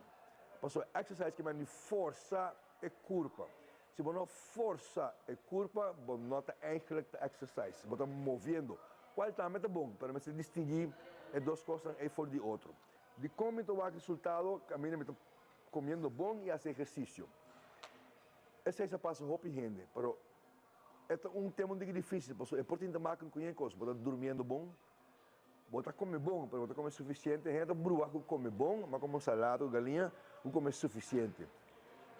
Passou exercise que me força e curva. Se você não força e curva, você não está eigenlijk exercise. Você está movendo. Qual também é bom, para me distinguir as duas coisas e for de outro. De como eu o resultado, caminho me comendo bom e fazer exercício. Esse é o passo roupa e rende, pero é um tema muito difícil, porque é importante tomar com coisa, você dormindo bom, você come bom, mas você come suficiente, gente brua que come bom, mas como salada, galinha, você come suficiente.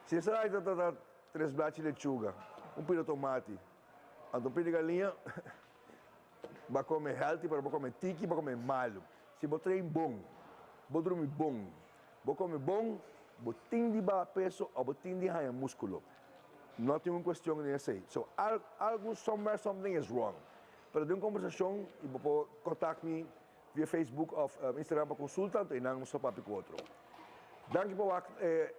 Se você dá 3 blatos de lechuga, um pino de tomate, um pino de galinha, vai comer healthy, vai comer tiki, vai comer malo. Se você treina bom, você dorme bom, você come bom, você tem de peso ou você tem de ganhar músculo. Não tem uma questão nessa aí. So, something is wrong. Pero de uma conversação, e você contactar-me via Facebook ou Instagram para consulta, e não só para o outro. Danke por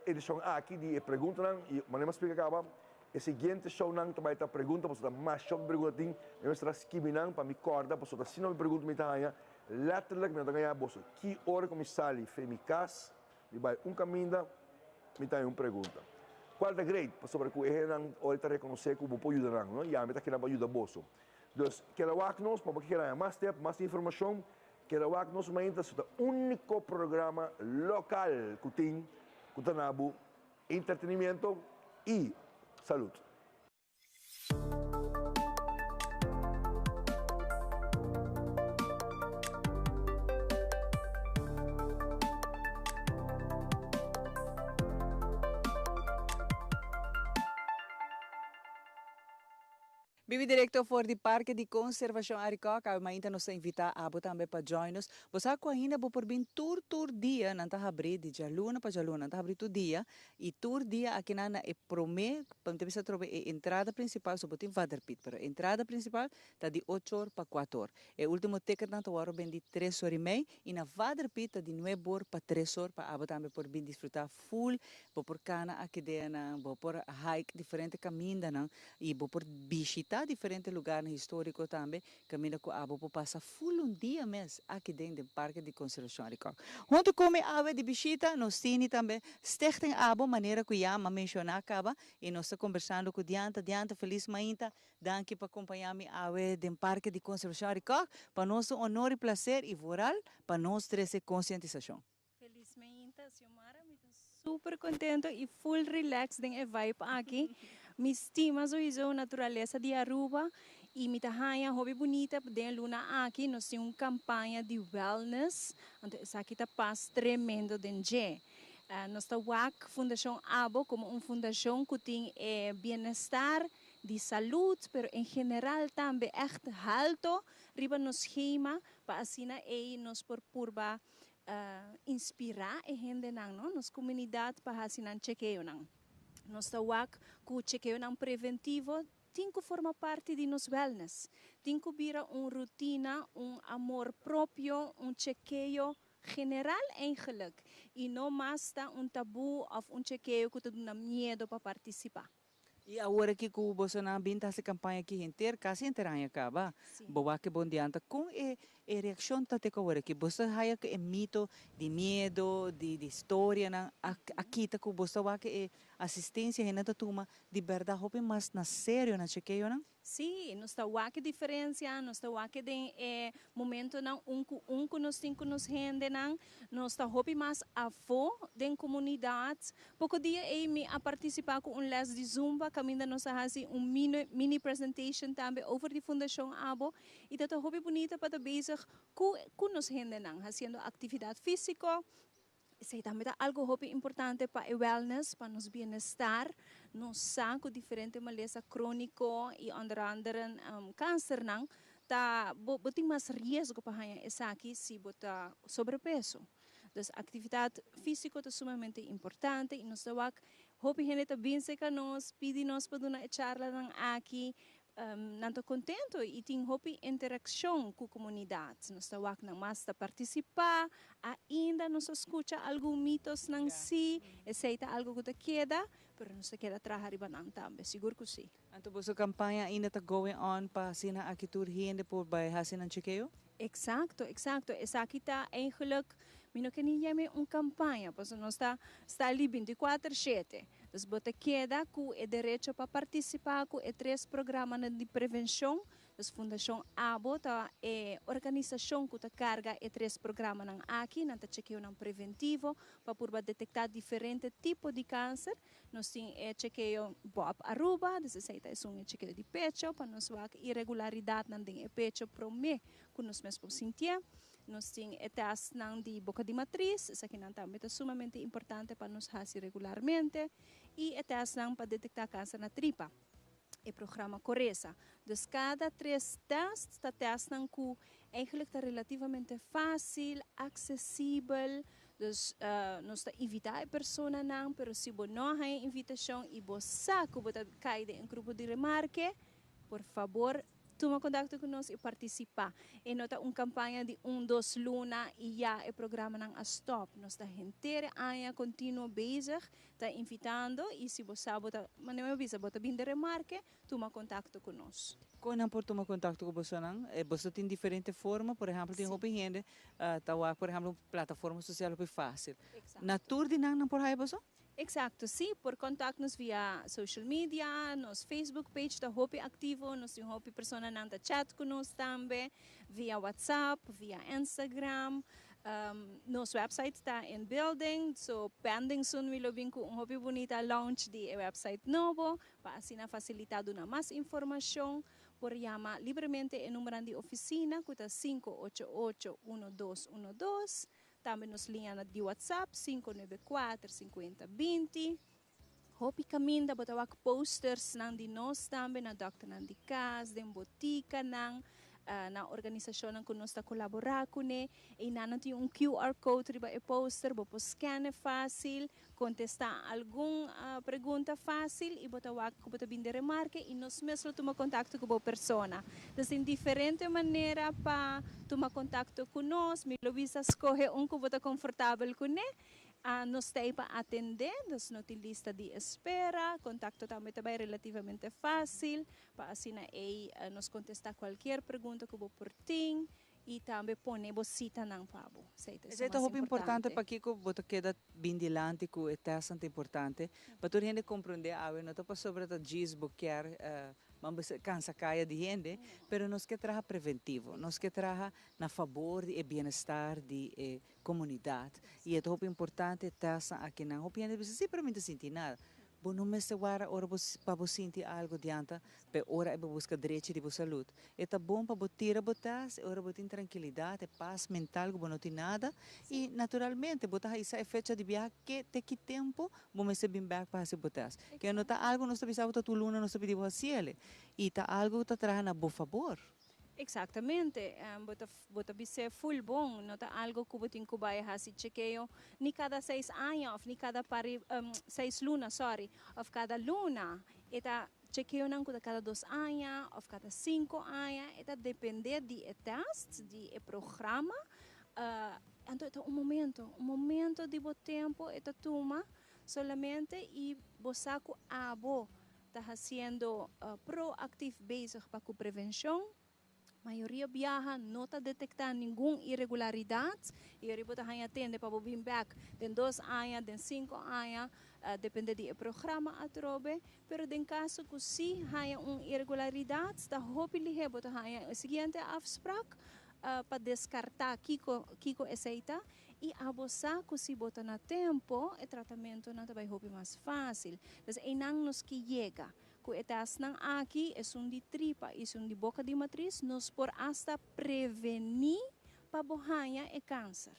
edição aqui de perguntas, e mas explica acaba. O seguinte show não também está pergunta, porque está mais show de pergunta tem, eu estou escrevendo para me corda, porque está se não me pergunta me tá letterlijk me tá ganhar bolso. Que hora como sali, foi me casa, me vai caminho, me tá uma pergunta. Qual é o grade? Sobre que eu não olho para reconhecer que eu vou ajudar não, e a mim tá querendo ajudar bolso. Então, quero nos para que queira mais tempo, mais informação. Quero nos mainta é o único programa local que tem, que tem entretenimento e saúde. Bibi Director for the Parque de Conservação Aricoc, a ainda nos invita a também para join us. Você ainda vou por bem tour dia, não tá abrir de jaluna para jaluna, não tá abrir todo dia e tour dia aqui na é promê, para ter visto trobe a entrada principal, só botem vaderpit, pero entrada principal tá de 8 horas para 4 horas. E último ticket não tá hora bem de 3 horas e meia e na vaderpit tá de 9 horas para 3 horas para abo também por bem desfrutar full, vou por cana aqui dentro, vou por hike diferente caminho não e vou por visitar diferentes lugares históricos também, caminho com a abo passa full dia mês aqui dentro do Parque de Conservação Aricoc. Junto com a ave de visita, nós temos também Stichting Abo, maneira que eu mencionar acaba, e nós estamos conversando com Dianta, feliz mainta, danke por acompanhar-me a ave do Parque de Conservação Aricoc, para nosso honor e prazer e voral, para nós trazer conscientização. Felizmente, Xiomara, me estou super contento e full relax den vibe aqui. Me estima a natureza de Aruba e me tahaya hobby bonita den luna aqui. Nós temos uma campanha de wellness, então essa aqui tá paz tremendo den je. Nós tá WAC Fundação Abo como uma fundação que tem bem-estar de saúde, pero em geral também echt alto riba nos schema para assim nos por purba inspirar a gente não, nos comunidade para assim chequeio não. Nós estamos com o chequeio preventivo, tem que formar parte de nos wellness, tem que vir uma rotina, amor próprio, chequeio general eigenlijk, e não mais tabu ou chequeio que te dá medo para participar. E agora que o Bolsonaro binta essa campanha aqui inteira, quase inteira acaba. Boa que bom diante com a reação tá te agora que você haya que mito de medo, de história na aqui tá com você vai que assistência ainda tá toma de verdade hope mais na sério na chequeio não? Sim, nós está aqui diferença, nós está aqui de momento não que nós temos nos rende não, nós está hope mais a fo den comunidade. Pouco dia me a participar com les de zumba, caminho nós fazer mini presentation também over de Fundação Abo e tá hope bonita para bezig com nos rende não, fazendo atividade física. Isso também é algo importante para o wellness, para nos bem-estar, nos saco diferente maleza crônico e andere câncer não, tá botem mais risco para essa aqui se botar sobrepeso. Então, atividade física é sumamente importante e nós temos que gente bem seca nós, pedir nós para uma charla aqui. Não estou contente e tenho interação com a comunidade. Nós estamos aqui mais a participar, ainda nos escuta alguns mitos não si, aceita algo que te queda, mas não se queda trabalhar riba também, seguro que sim. Então, a campanha ainda está going on para sina aqui tur gente por vai hasin ang chequeio? Exacto. Essa aqui está eigenlijk, não que nem uma campanha, porque nós está ali 24/7. Então, você queda com o direito para participar com 3 programas de prevenção, Dus Fundação ABO ta organização que ta carga e 3 programas nang aqui, nanta chequeio nang preventivo, para poder detectar diferentes tipos de câncer. Nós temos chequeio BOP Aruba, dessa é um chequeio de pecho, para nós ver irregularidade nang ding pecho pro me, que nós mesmos sentir. Nós temos teste de boca de matriz, isso aqui também é sumamente importante para nos fazer regularmente, e teste para detectar câncer na tripa. O programa Coreza. Dus cada 3 testes está testando que eigenlijk está relativamente fácil, acessível. Dus nós está evitar a pessoa não, pero se você não tem invitação e você sabe que você cai em grupo de remarque, por favor, toma contato conosco e participa. E nota uma campanha de 2 luna e já o programa não a stop. Nós está inteira ano contínuo bezig, está invitando e se você sabe, mas não é avisa, você vem de remarque, toma contato conosco. Quando por tomar contato com você, você tem diferentes formas, por exemplo, tem roupa gente, por exemplo, plataforma social é fácil. Na tour de não por aí você? Exacto, sim, por contato-nos via social media, nos Facebook page da Hopi Activo, nos tem Hopi persona nanda chat conosco também, via WhatsApp, via Instagram, nos website está em building, so pending soon we lobbying com Hopi Bonita launch de website novo, para assim facilitar uma mais informação, por chamar livremente em número de oficina, que está 588-1212, também nos linha de WhatsApp 594-5020. Hopi caminda botawak posters nang di nós também na doctor nang di casa, de botica nang na organização nang nós está colaborar com e na tem QR code riba e poster, bopo scan fácil, contestar alguma pergunta fácil e botawak ko bota binde remarque e nós mesmo toma contato com a persona. Então, diferente maneira para tomar contato conosco, me lo visa escolher que bota confortável com ele. Nós temos para atender, nós não temos lista de espera, contato também é relativamente fácil, para assim nos contestar qualquer pergunta que você tem e também põe cita não pabo. Isso é muito importante para que você quede bem dilante com o teste importante, para todo mundo compreender, não estou sobre a desbloquear vamos cansa caia de gente, pero nós que traga preventivo, nós que traga na favor de bem-estar de comunidade. E é muito importante testa aqui na opinião de simplesmente sentir nada. Bom, não me se guarda ora para você sentir algo diante, para ora para buscar direito de saúde. É bom para você tirar botas, ora você tem tranquilidade, paz mental, que não tem nada e naturalmente você essa fecha de viagem que tem que tempo, vamos se bem back para se botas. Que não está algo não está pensando tu luna não está pedindo a cielo e está algo está trazendo a bom favor. Exatamente, bota bise full bom, nota algo que botin kubay hasi chequeo ni cada 6 anos, ni cada 6 luna, sorry, of cada luna, eta chequeo nang cada 2 anos, of cada 5 anos, eta depende de test, de programa, então é um momento de bo tempo, eta toma solamente e bosaco abo está fazendo proactivo bezig para a prevenção. A maioria viaja, não está detectando nenhuma irregularidade e eu vou atender para vir back em 2 anos, em 5 anos, depende do programa a trobe, pero em caso que se há uma irregularidade, está hopelijk vou a seguinte afspraak para descartar kiko aceita e abusar que se bota na tempo, o tratamento não vai ser mais fácil. Então, é não nos que chega. Que etas nang aqui é de tripa e de boca de matriz, nos por hasta prevenir para borranha e câncer.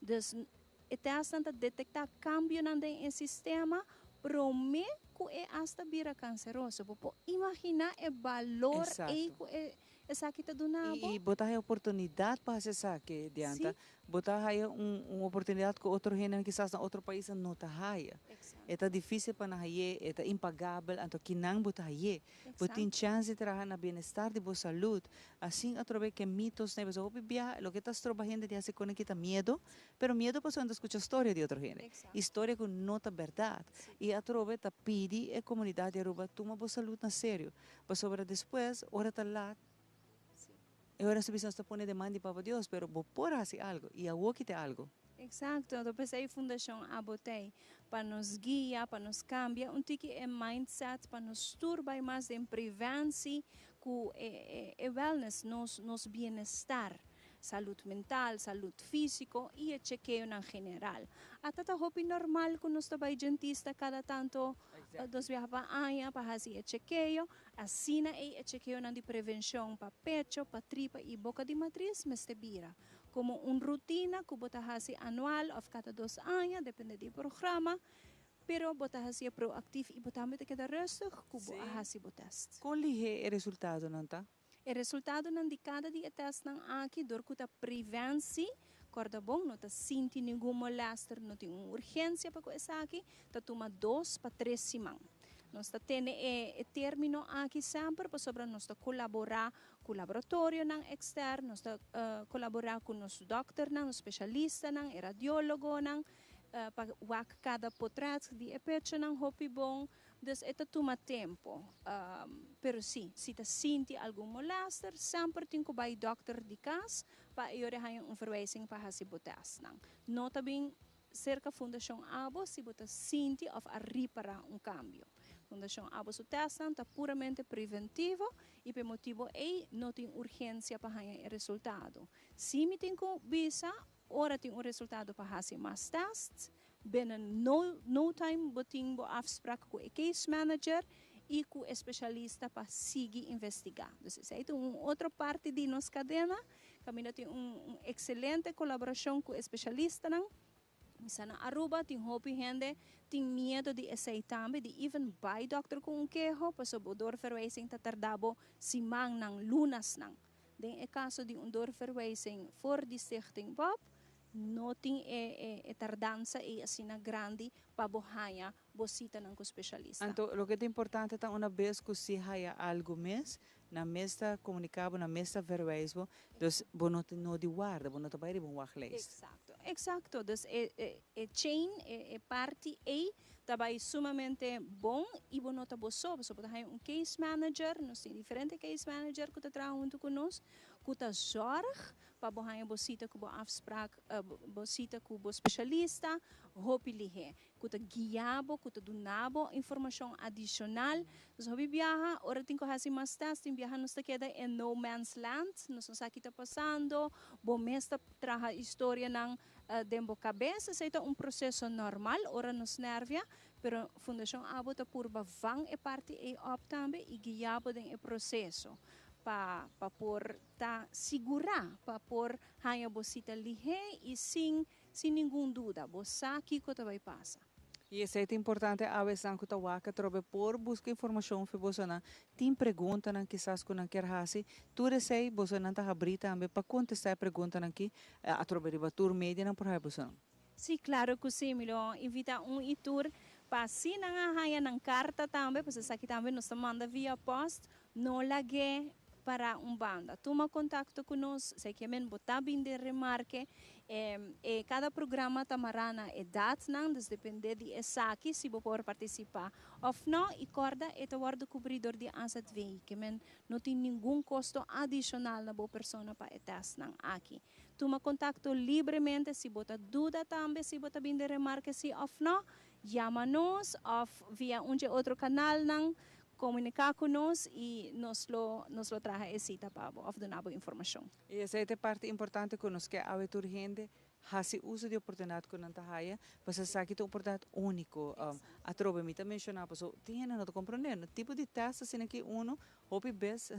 Então, etas nang detectar cambio no sistema, promete que é hasta vira canceroso. Porque imagina o valor e essa aqui está do nabo. E botar a oportunidade para acessar que adianta. Botar aí uma oportunidade que outro gente quizás em outro país não está aí. É difícil para nós aí, é impagável, então que não botar aí. Você tem chance de trabalhar na bem-estar de boa saúde. Assim, através que mitos, né? Você vai viajar, o que está trabalhando de hacer com que medo, pero medo para quando escuta a história de outro gente. História que não é verdade. E através está pedir a comunidade aruba toma boa saúde na sério. Para sobre depois, hora está lá. Agora se está pondo demanda para Deus, pero vou por fazer algo e eu que algo. Exato, então pensei a Fundação Abotei para nos guiar, para nos cambiar, tique é mindset para nos turbar mais em prevenção, ku wellness, nos bienestar. Saúde mental, saúde físico e o chequeio na general. Até tá hopi normal que nós trabalhamos dentista cada tanto dos viajes para aia para fazer o chequeio. Assim é o chequeio de prevenção para pecho, para tripa e boca de matriz, mas te bira. Como uma rotina que você faz anual ou cada 2 anos, depende do programa. Pero você faz proativo e você também queda rustig que você faz o teste. Qual é o resultado, não tá? O resultado de cada dia teste não aqui, door que a prevenção, corda bom, não está sentindo nenhum molester, não tem uma urgência para coisa aqui, está toma 2 para 3 semanas. Nós está tendo o término aqui sempre, para sobre nós está colaborar com o laboratório não externo, nós está colaborar com o nosso doutor não, especialista não, radiólogo não, para cada portrait de pecho não, hopi bom. Dus het toma tempo. Pero sim, se você sente algum molester, sempre tem que ir ao dokter de casa para ele verwijzing para fazer o teste. Nota bem, cerca da Fundação Abo, se você sente ou reparar cambio. Fundação Abo, o teste está puramente preventivo e por motivo não tem urgência para o resultado. Se me tem que visa, ora tem resultado para fazer mais testes. Binnen no time boting bo afspraak com o case manager e com o especialista para seguir investigar. Dus essa é uma outra parte de nossa cadena. Caminho tem excelente colaboração com o especialista não. Misa na Aruba tem hopi gente tem medo de essa também de even by doctor com queijo, para so dor verwijzing tardabo simang nang lunas nang. Den caso de dor verwijzing for die stichting Bob. Não tem tardança e assim grande para borrar bocita não com especialista. Então, o que é importante é uma vez que se haya algo mais na mesa comunicável, na mesa verwijzen, dus bono no de guarda, bono te bairi bon wachtlijst. Exacto. Dus chain parte também sumamente bom e bono te boso, so pode um case manager, nós tem diferente case manager que trabalha junto conosco, que te zorg para borrar bocita com boa afspraak, bocita com boa especialista, hopi lihe, que te guiabo, que te donabo informação adicional. Dus hopi viaja, ora tem que fazer mais testes, viaja nos queda em no man's land, nós não sabe o que está passando, bom mesta traga história nang dentro da cabeça, isso é processo normal, ora nos nervia, pero Fundação Abo está por bavang e parte e op também e guiabo den e processo. Para por ta segurar, para por hanya bocita lihe e sem nenhum dúvida, bossa aqui que vai passar. E isso é importante, a vez que tu waka trobe por buscar informação para você não tem pergunta não quizás que não quer fazer, tu recebe você não tá abrir também para contestar a pergunta não que a trobe riba tour media não por aí você não. Sim, claro que sim, melhor invita tour para se não hanya nang carta também, para você aqui também nos manda via post, não lage para banda. Toma contato conosco, sei que men botar bem de remarque, cada programa tamarana edad não, depende de essa aqui se você pode participar. Of não, e corda é o cobridor de asset vei, que men não tem nenhum custo adicional na boa pessoa para etas não aqui. Toma contato livremente, se você dúvida também, se você bem de remarque se of não, chama-nos of via outro canal não, comunicar conosco e nos lo traga essa etapa para dar informação. E essa é a parte importante conosco, que a urgente faz uso de oportunidade que não está aí, para saber que é uma oportunidade única. A trobe me também mencionava, tem não te compreendendo, tipo de teste assim que hobby best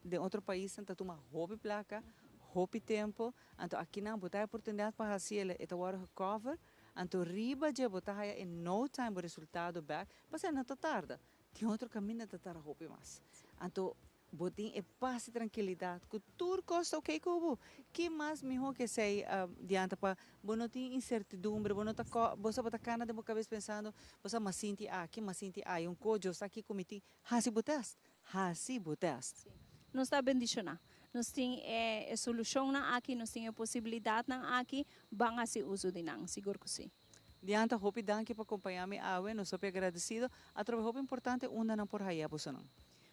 de outro país, então toma hobby placa, hobby tempo, então aqui não botar a oportunidade para fazer esta hora cover, então riba de botar em no time o resultado back, para não está tarde. Tem outro caminho de estar a roupa mais. Então, botem é paz e tranquilidade. Que tudo custa ok como. Que mais melhor que sei diante para não ter incertidumbre, não tá você bota cana de cabeça pensando, você mas sente aqui, mas sente aí cojo está aqui cometi, hasi botast. Nós está bendicionar. Nós tem a solução na aqui, nós tem a possibilidade na aqui, bang se uso de nang, seguro que sim. Diante, hope danke para acompanhar-me awe, nós somos agradecidos. A trabalho hope importante, não por aí, você não.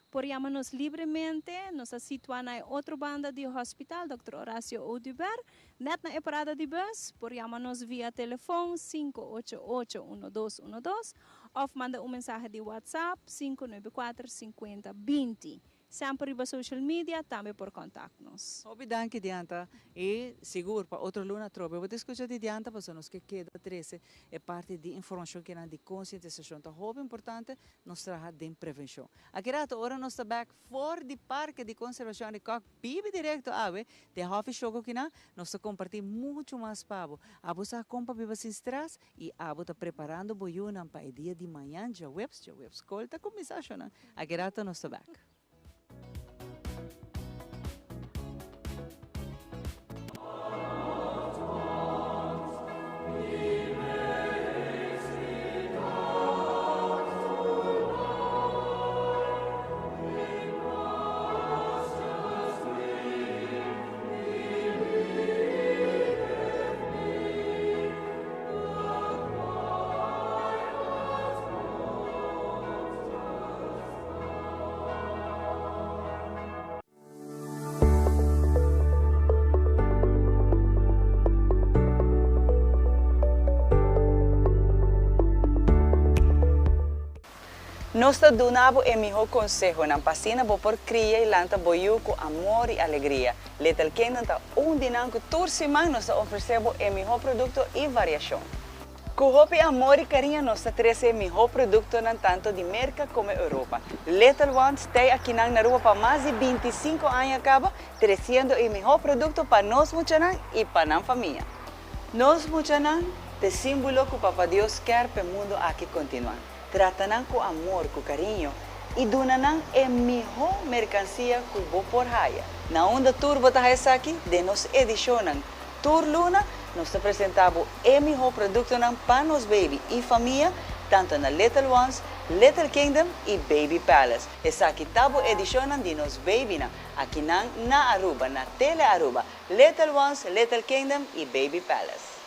Por llamarnos livremente, nos situamos na outra banda de hospital, Dr. Horacio Oduber, net na parada de bus, por llamarnos via telefone 588-1212, ou manda mensagem de WhatsApp 594-5020. sempre por social media, também por contato-nos. Obrigado, Dianta. E seguro, para outro luna trobe. Eu vou escutar de Dianta, para nós que queda 13, é parte de informação que é de conscientização. Então, é importante nós trabalhar de prevenção. Aqui, agora nós estamos back for the Parque de Conservação de Coc, bibi direto ave, de Hofi Choco que nós estamos compartilhando muito mais para abo sa compa biba sin stress e abo está preparando boiuna para o dia de manhã, já webs, colta começar a aqui, nós estamos back. Nós donamos o melhor conselho na pasina por criar e lanta boiu com amor e alegria. Little Kingdom está dinâmico toda semana nós oferecemos o melhor produto e variação. Com hope amor e carinho nós trazemos o melhor produto tanto de América como Europa. Little Ones está aqui na rua para mais de 25 anos acaba trazendo o melhor produto para nós e para a família. Nós te símbolo que o Papa Deus quer para o mundo aqui continuar. Tratam com amor, com carinho e donam a melhor mercancia que vou por raia. Na onda Turbo está aqui, de nos edicionam Tour Luna, nós apresentamos o melhor produto para nos baby e família, tanto na Little Ones, Little Kingdom e Baby Palace. Essa aqui tabo edicionam de nos baby aqui na Aruba, na Tele Aruba, Little Ones, Little Kingdom e Baby Palace.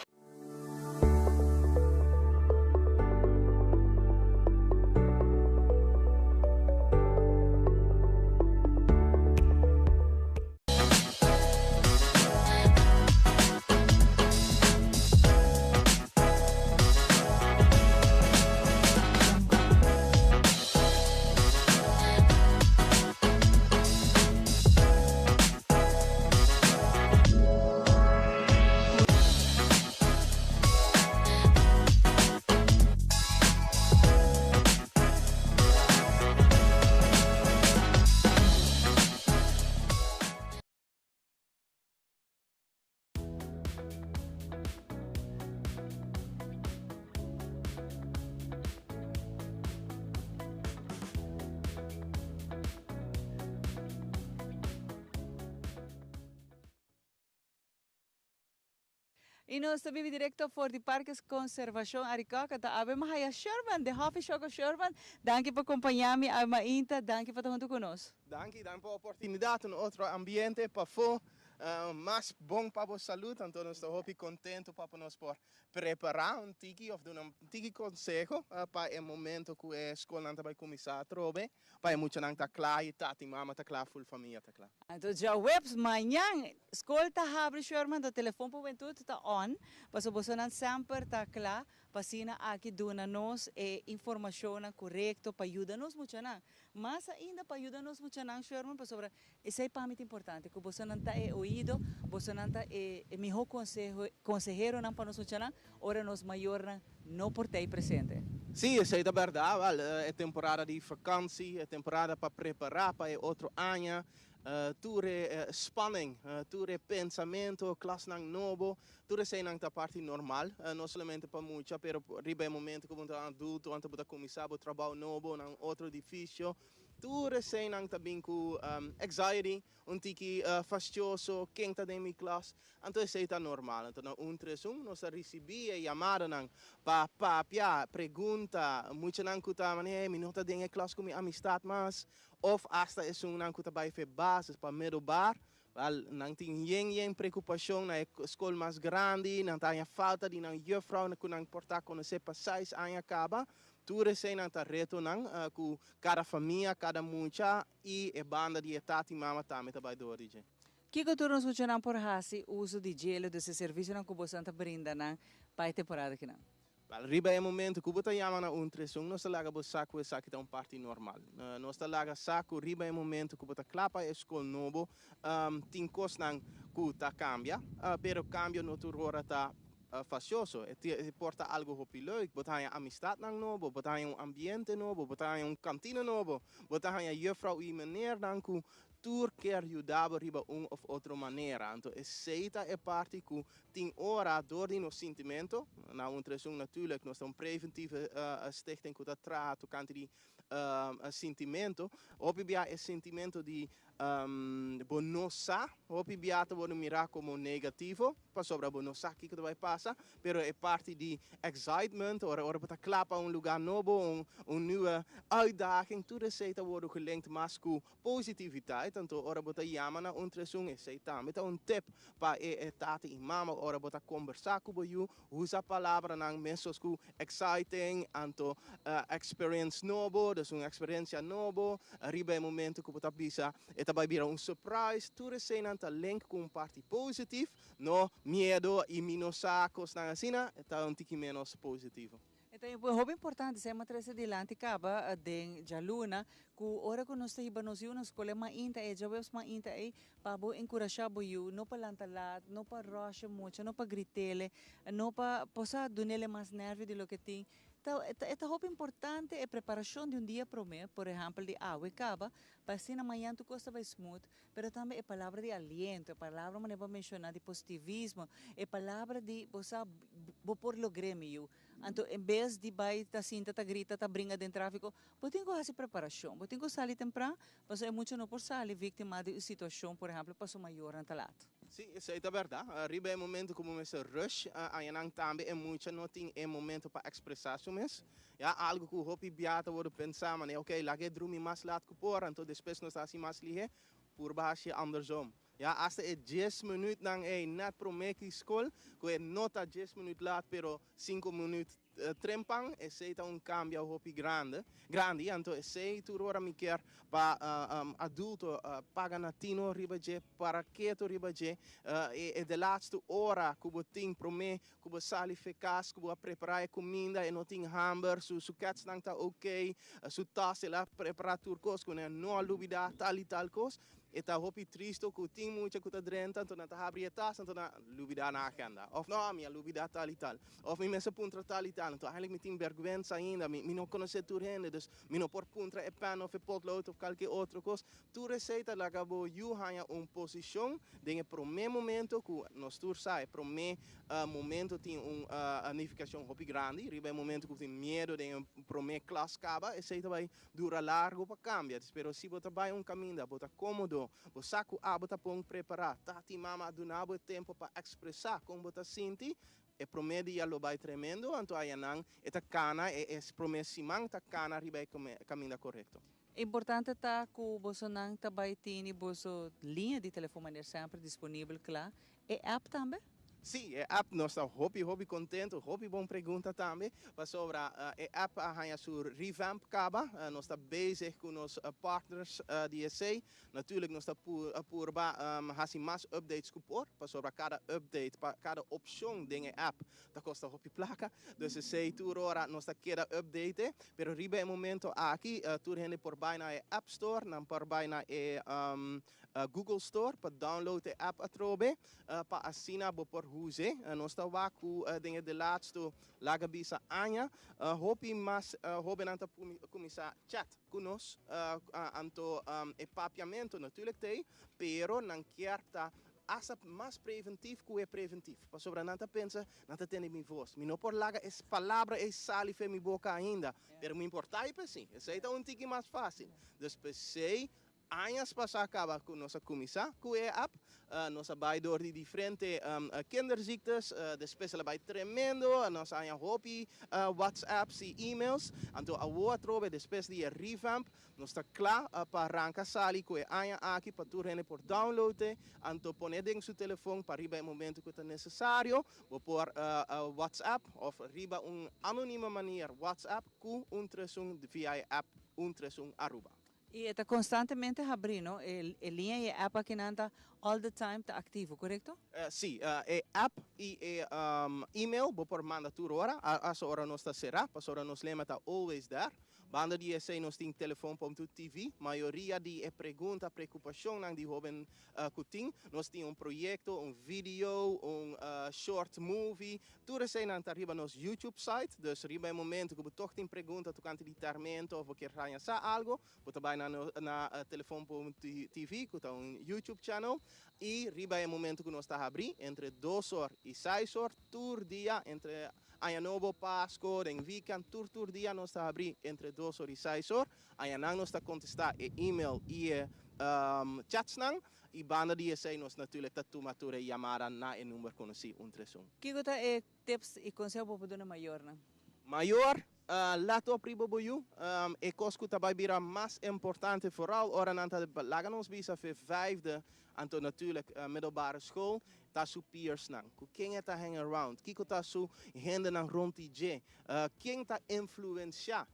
E nós estamos direto for the Parques Conservação Aricoca, tá? Abe Mahaya Sherman, de Hofi Choco Sherman. Danke por acompanhar-me, a Mainta, danke por estar junto conosco. Danke por a oportunidade, outro ambiente para mais bom para a saúde, então nós estamos contentes para nós preparar tiki ou dar tiki conselho para o momento que a escola vai começar a trobe, para muito não tá claro, tati mama tá claro, full família tá claro. Então já webs manhã, escola tá abre Sherman, do telefone para juventude tá on, para você não sempre tá claro, para sina aqui dona nós informação correta para ajudar-nos muito não. Mas ainda para ajudar-nos muito não, Sherman, para sobre isso é muito importante, que você não tá ouído, você não tá melhor consejero não para nós muito não, ora nós maior não por ter presente. Sim, isso é verdade, é temporada de vakantie, é temporada para preparar para outro ano. Tudo spanning, tudo pensamento, classe novo, tudo é na parte normal, não somente para muitos, mas riba momento que você é adulto, antes de começar o trabalho novo, em outro edifício, tudo é na também com anxiety, tiki fastioso, quem está em minha classe, então isso é normal. Então, nós recebemos a chamada para pergunta, muitos não estão minuto em classe com minha amistade, mas of hasta é não que vai fazer bases para melhorar, não tem preocupação na escola mais grande, não tem falta de não juffrouw que não importa quando se passa 6 anos acaba, tudo é não tá reto não com cada família, cada mucha e a banda de tati mama também vai do origem. Que cultura nos funciona por hasi uso de gelo desse serviço não que você está brinda não para a temporada aqui não? Riba é momento que você chama na tresun, nós laga bo saco é saco um parte normal. Nós laga saco riba é momento que você clapa escola novo, tem coisa nang que tá cambia, pero cambio no tu hora tá facioso. E porta algo hopi leuk, você tem amistad nang novo, você tem ambiente novo, você tem cantina novo, você tem juffrouw e meneer nang que tour quer ajudar riba of outra maneira. Então, aceita é parte que tem hora door die nos sentimento. Na tresun natuurlijk, nós temos preventieve stichting que trata o die sentimento. Opibia é sentimento de bonosa, opibia te worden mirar como negativo, pas sobre bonosa que vai passar, pero é parte de excitement, ora para clapa lugar novo, nieuwe uitdaging, tudo aceita worden gelinkt mas com positiviteit. Então, ora bota chama na tresun e aceita. Então, tip para tata e mama, ora bota conversar com você, usa a palavra nang mensos que exciting, anto experience novo, dus experiência novo, riba momento que bota bisa, vai virar surprise, tudo aceita link com parte positivo, no medo e minosacos na cena, está tique menos positivo. Então, é bem importante, se é uma trece de lante acaba de jaluna, que hora que nós estamos na escola, mas ainda é já vemos mas ainda é para encorajar o não para lantalat, não para rush muito, não para gritele, não para possa donele mais nervo de lo que tem. Então, é importante a preparação de dia para mim, por exemplo, de água e cava, para assim amanhã tu costa vai smooth, mas também a palavra de aliento, a palavra que eu mencionar de positivismo, a palavra de você por lo grêmio. Então, em vez de vai ta cinta, ta grita, ta brinca dentro tráfico, você tem que fazer preparação, você tem que sair temprano, mas é muito não por sair vítima de situação, por exemplo, passou maior na talato. Sim, isso é verdade. Arriba é momento como esse rush, aí também é muito não tem momento para expressar mas algo que o hopi biata vou pensar, mas ok, lá que drumi mais laat que por, então depois nós assim mais lihe, por baixo andersom. Hasta 10 minutos nang net promete escola, que é nota 10 minutos laat, pero 5 minutos trempang, aceita cambio hopi grande, então aceita ora me quer para adulto paga natino ribaje para quieto ribaje e de laatste hora que você tem promete que você sali fecas que você preparar comida e não tem hamburger su cats nang tá ok su tasse lá preparar turcos com não alubida tal e tal coisa. Eta hopi tristo ku ting mucha ku ta drenta to na ta habri eta santo na lubida na agenda of no minha lubida tal e tal of mi messa puntra tal e tal to eigenlijk mi ting vergüenza ainda mi non conosce tu rende dus mi no por puntra e pan of e potlood of qualquer outro cos tu receita la gabo you hanya posição de pro me momento ku nos tur sai pro me momento tem unificação hopi grande riba momento ku tem medo de pro me class caba e seita vai dura largo para cambia pero si bota vai caminho bota cômodo o saco bota pong preparar tati mama do nabo tempo para expressar como bota senti e promedi allo vai tremendo anto ayanang eta cana e promesimang ta cana riba caminho correto. Importante tá que o Bolsonaro também tem a linha de telefone sempre disponível, claro. E app também? Sim, a app nós estamos hobby contente, hobby bom pergunta também. Mas sobre a app a sur revamp caba, nós estamos bezig com os partners de ESA. Natuurlijk nós estamos por fazer mais updates por, sobre cada update, cada opção da app, da costa hobby placa. Dus sei tu ora nós está queda update, pero riba é momento aqui tu rende por vai na App Store, não por vai na Google Store para download a app atrobe, para assinar por huze. Nós estamos com de laatste laga bisa anya, hopi mas hoben anta começar chat conosco, anto e papiamento natuurlijk tem, pero não quer ta asa mais preventivo que é preventivo. Para sobre nanta pensa, nanta tem minha voz. Mi não por laga es palavra e sali fe mi boca ainda, pero me importa é sim. Esse é um tique mais fácil. Depois sei anos passar acaba com nossa comissão, que é a app, nossa vai door de diferentes kinderziektes, depois ela vai tremendo, nossa ainda hobby, WhatsApps e e-mails, então a boa trobe depois de revamp, nós está claro para arrancar sali, que é ainda aqui para tu rende por download, então poner em seu telefone para riba momento que é necessário, ou por WhatsApp, ou riba anonima maneira WhatsApp, com 131 via app 131 Aruba. Y está constantemente abrindo, el línea y app que anda all the time está activo, ¿correcto? Sim, app e e-mail, vou por manda tur hora, a hora nós está será, para hora nós lembra está always there. Banda die sei nós tem telefone.tv, maioria de pergunta, preocupação nang die hoben kuting, nós tem projeto, vídeo, short movie, tudo sei nang arriba nos YouTube site, dus riba em momento que você toch tem pergunta, tu canta de termento ou quer ganhar algo, você vai na telefone.tv, que tá YouTube channel, e riba em momento que nós está abrir entre 2 horas e 6 horas, tur dia entre Ano Novo, Páscoa, en weekend, tur dia nós está abrir entre 2 horas e 6 horas. Aí nós está contestar e-mail e chats nang. E banda dia sei nós natuurlijk tá tomatura chamada na e número conhecido 131. Que gota tips e conselho para o maior, né? Maior, lato pribo boyu, e cosco tabai bira mais importante vooral ora nanta lagan ons bisa voor 5e, anto natuurlijk middelbare school. Tasu peers nang, quem tá hang around, kiko tasu hende nang rond je, quem tá influenciar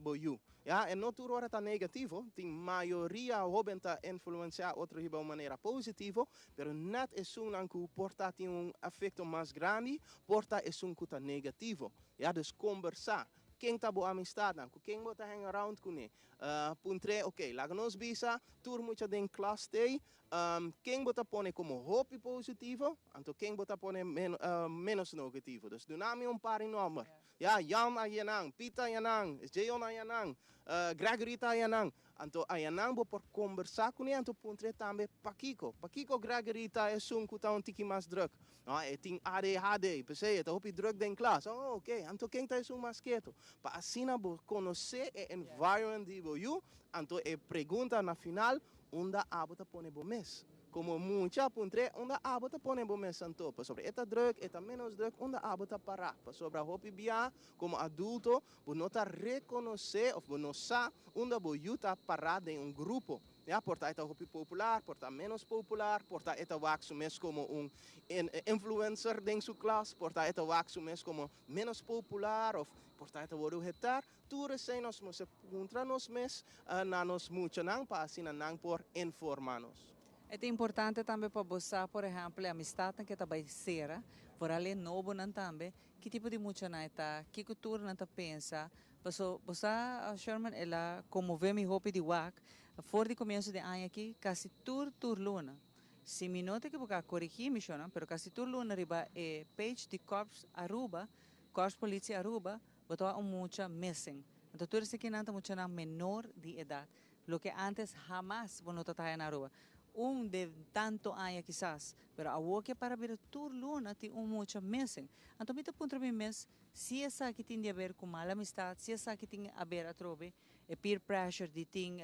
boyu. Ja, en não tudo tá negativo, tem maioria hoben tá influenciar outro de uma maneira positiva, pero net é nang que porta tem efeito mais grande, porta é que tá negativo. Ja, dus conversar. Quem tá boa amistade, quem bota hang around com ele. Puntre, ok, lá nos bisa, tur muito den classe day. Quem bota pone como hope positivo, então quem bota pone menos negativo. Dus dunami par em número. Ja, Jan ayanang, Pita ayanang, Jeon ayanang, Gregory ayanang. Então ayanang bo por conversar com ele, então puntre também Paquico. Paquico Gregory é que tá tiki mais druk. Tem ADHD, pensei, tá hopi druk den classe. Oh, ok, então quem tá mais quieto. Para assim bo conhecer o environment de boyu, então pergunta na final, onde a bota pone bo mes. Como muita puntre, onde a bota pone bo mes santo, para sobre eta druk, eta menos druk, onde a bota parar, para sobre a hopi bia, como adulto, bo nota reconhecer, ou bo nossa, onde boyu tá parado em grupo. Ja, porta eta hopi popular, porta menos popular, porta eta waxo mes como influencer dentro su classe, porta eta waxo mes como menos popular, of porta eta woru hetar, tudo sei nos se contra nos mes na nos mucho nang pa assim nang por informar-nos. É importante também para você, por exemplo, a amistade que está bem sera, por ali novo não também, que tipo de mucha na está, que cultura não tá pensa, você, Sherman, ela como vê me hope de WAC, fora de começo de ano aqui, quase tur luna. Se me nota que você corrigir me chama, pero quase tur luna riba page de Corps Aruba, Corps Polícia Aruba, botou mucha missing. Então tudo isso aqui não tá mucha na menor de idade, lo que antes jamás você não tá na Aruba. De tanto anos quizás, pero a que para ver tur luna tem mucho missing. Então me ponto bem mes, se essa que tem a ver com mal amistade, se essa que tem a ver a trobe, peer pressure de tem,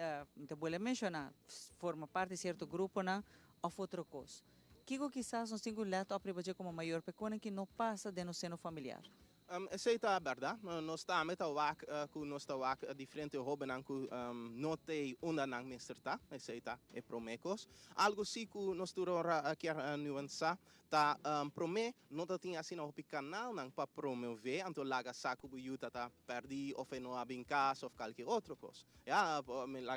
te vou mencionar, forma parte de certo grupo não, ou outra coisa. Que quizás nós temos leto a privar como maior pequena que não passa de no seno familiar. Essa é a verdade. Nós estamos com nós diferente hobby que não tem onde não mestrtar. Essa é promecos. Algo sim que nós quer nuançar. Tá prome não tem assim no canal não para promover. Então laga saco buiuta tá perdi ou não há bem casa ou qualquer outra coisa. Já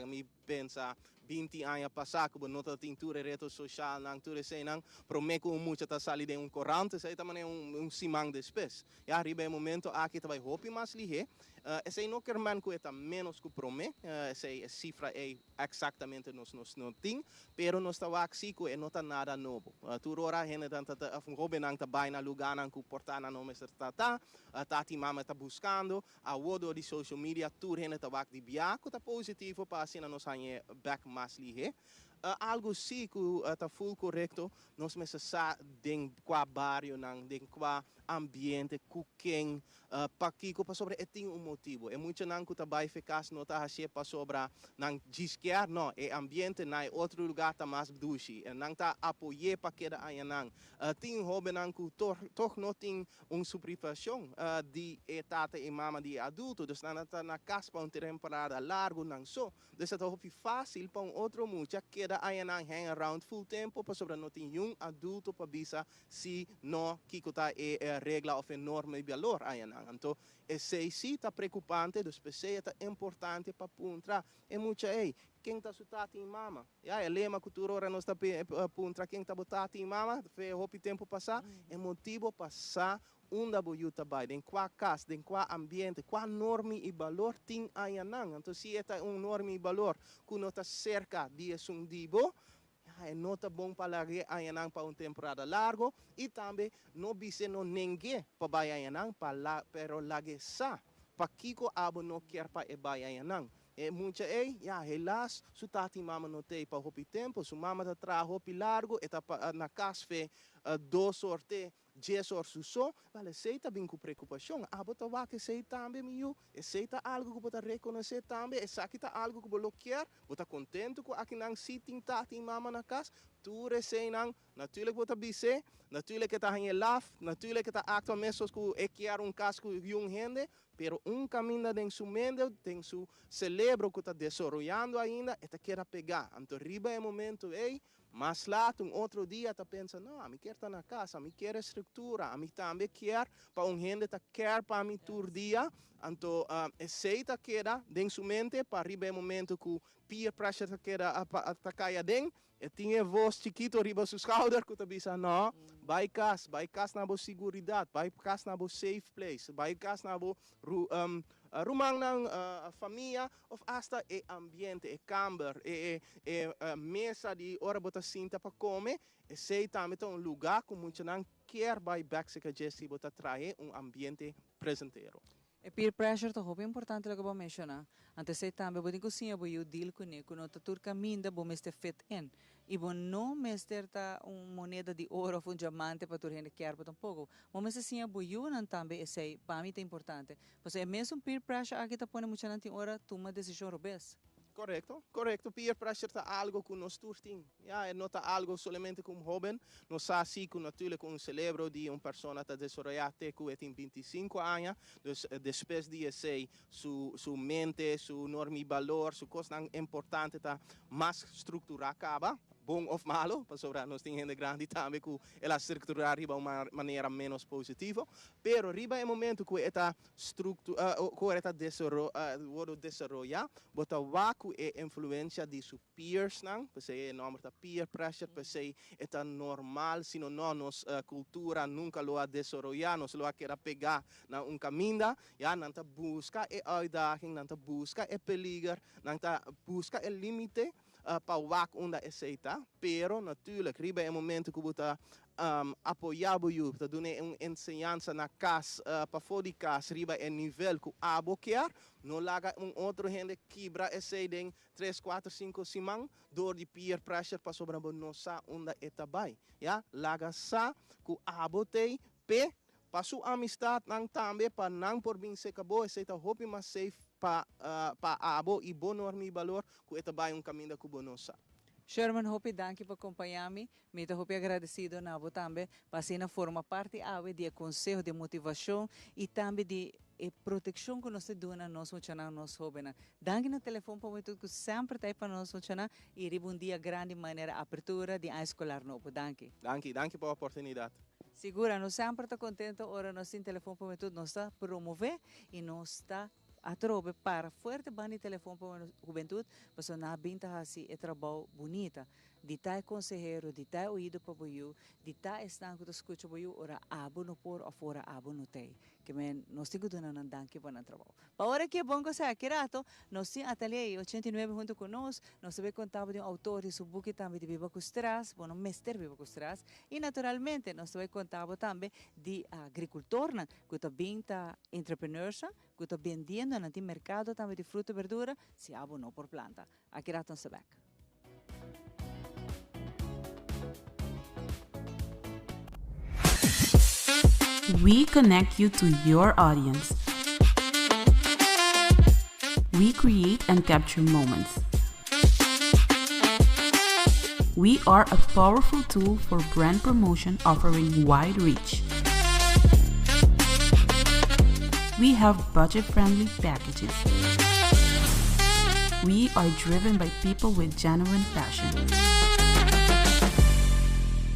me pensa 20 anos passado que não tem tudo rede social não tudo sei não promeco muito tá sali de corrente sei também simang despes. Já arriba momento aqui vai hopi mais lihe. Esse não quer man que é menos que prome. Essa cifra é exatamente nos não tem, pero nós tá aqui que não tá nada novo. Tu ora hene tanta hobby nang tá bem na lugar nang que portar na nome tá ti mama tá buscando a wodo de social media tu hene tá de bia que tá positivo para assim nós hanye back mais lihe. Algo sim que está full correto, nós precisamos de qua barrio, de qua ambiente, cooking, para sobre tem motivo. É muito não que está eficaz, não está a para sobre não disquear, não. É ambiente na outro lugar está mais duche, não está apoiar para que aí não. Tem hobby não que toch não tem supervisão de etapa e mama de adulto, dus não está na casa para temporada largo não só, dus é fácil para outro muito que queda ayanang hang around full tempo para sobre não tem adulto para bisa se não kikota regla of enorme valor ayanang. Então, esse sim tá preocupante, dos PC tá importante para puntra. É muita quem tá sutati em mama. É lema cultura ora nós tá puntra quem tá botati em mama, foi hopi tempo passar, é motivo passar unda boyuta bai, den qua casa, den qua ambiente, qua norme e valor ting ayanang. Então, se é norme e valor que não tá cerca de sundibo, é nota bom para lagi ayanang para temporada largo e também não bise no ninguém para bai ayanang para pero lagi sa para kiko abo no quer para e bai ayanang. É muita helas sutati mama no tei para hopi tempo, su mama tá tra hopi largo e tá na casa fe 2 sorte 10 horas só, vale, seita bem com preocupação. Bota vá que seita também, meu, e seita algo que bota reconhecer também, e saquita algo que bota quer, bota contente com aqui não sitting tati mama na casa, tu recém natuurlijk bota bise, natuurlijk que tá em laf, natuurlijk que tá acto mesos com quer casco young gente, pero caminho dentro su mente, tem su celebro que tá desarrollando ainda, e tá quer pegar. Então, riba é momento, mas lá, outro dia, tá pensando, não, me quer estar na casa, me quer estrutura, me também quer para gente tá quer para mim todo dia. Então, esse tá queda dentro sua mente, para riba é momento que o peer pressure tá queda tá caia dentro, e tinha voz chiquito riba seu schouder, que tá bisa, não, vai casa na boa seguridade, vai casa na boa safe place, vai casa na boa rumang ng família, of hasta ambiente, camber, mesa de hora bota cinta para comer, e sei também lugar como muito não quer vai back Jesse bota trazer ambiente presenteiro. E peer pressure to é importante lo que vou mencionar. Antes sei também bodin cozinha bo eu deal com ele, quando tu caminha bo meste fit in. E bo não mester ta moneda de ouro ou diamante para tu rende quer por tampouco. Mas meste sim bo eu não também sei para mim é importante. Pois é mesmo peer pressure aqui tá põe muito nanti hora toma decisão robes. Correcto. Peer pressure tá algo que nós turtim. Não tá algo somente como jovem. Nós assim que natuurlijk celebro de pessoa tá desarrollar até que tem 25 anos. Depois de esse, su mente, su norma e valor, su coisa importante tá mais estrutura acaba. Bom ou malo, para sobre nós tem gente grande também que ela estruturar de uma maneira menos positiva, pero riba é momento que esta estrutura, que esta desarrollar, bota waku é influência de seus peers, não, porque é nome da peer pressure, porque é normal, se não nos cultura nunca lo a desarrollar, nos lo a querer pegar na caminho, não tá busca é uitdaging, não tá busca é peligro, não tá busca é limite. Para wak onda aceita, pero natuurlijk riba é momento que você apoiar o tá dando ensinança na casa para fora de casa riba é nível que abo quer não laga outro gente quebra esse den 3, 4, 5 simang dor de peer pressure para sobre nossa onda etabai laga sa que abo tem pe pasu amistad nang também para nang por bem se acabou esse tá hope mas safe pa abo e bom norme valor que eta vai caminho que bonosa. Sherman, hope danke por acompanhar-me. Me tô hope agradecido na abo também, para forma parte de conselho de motivação e também de proteção que nós damos nós funcionar nós jovens. Danke no telefone para muito que sempre tá para nós funcionar e um dia grande maneira abertura de a escolar novo. Danke pela oportunidade. Segura, nós sempre tá contente ora nós tem telefone para muito nós está promover e nós está a trobe para forte bani telefone para a juventude, para na binta assim é trabalho bonita. De tal consejero, de tal ouído para boiu, de tal estanco de escuta boiu, ora abo no por ou fora abo no tei. Que men nós temos que dar danke para o trabalho. Para hora que é bom que aqui rato, nós temos ateliê 89 junto conosco, nós também contamos de autor e subuque também de Viva Custras, bueno, mestre Viva Custras, e naturalmente nós também contamos também de agricultor, que também está entrepreneurs, que está vendendo no mercado também de fruta e verdura, se abo não por planta. Aqui rato se back. We connect you to your audience. We create and capture moments. We are a powerful tool for brand promotion offering wide reach. We have budget-friendly packages. We are driven by people with genuine passion.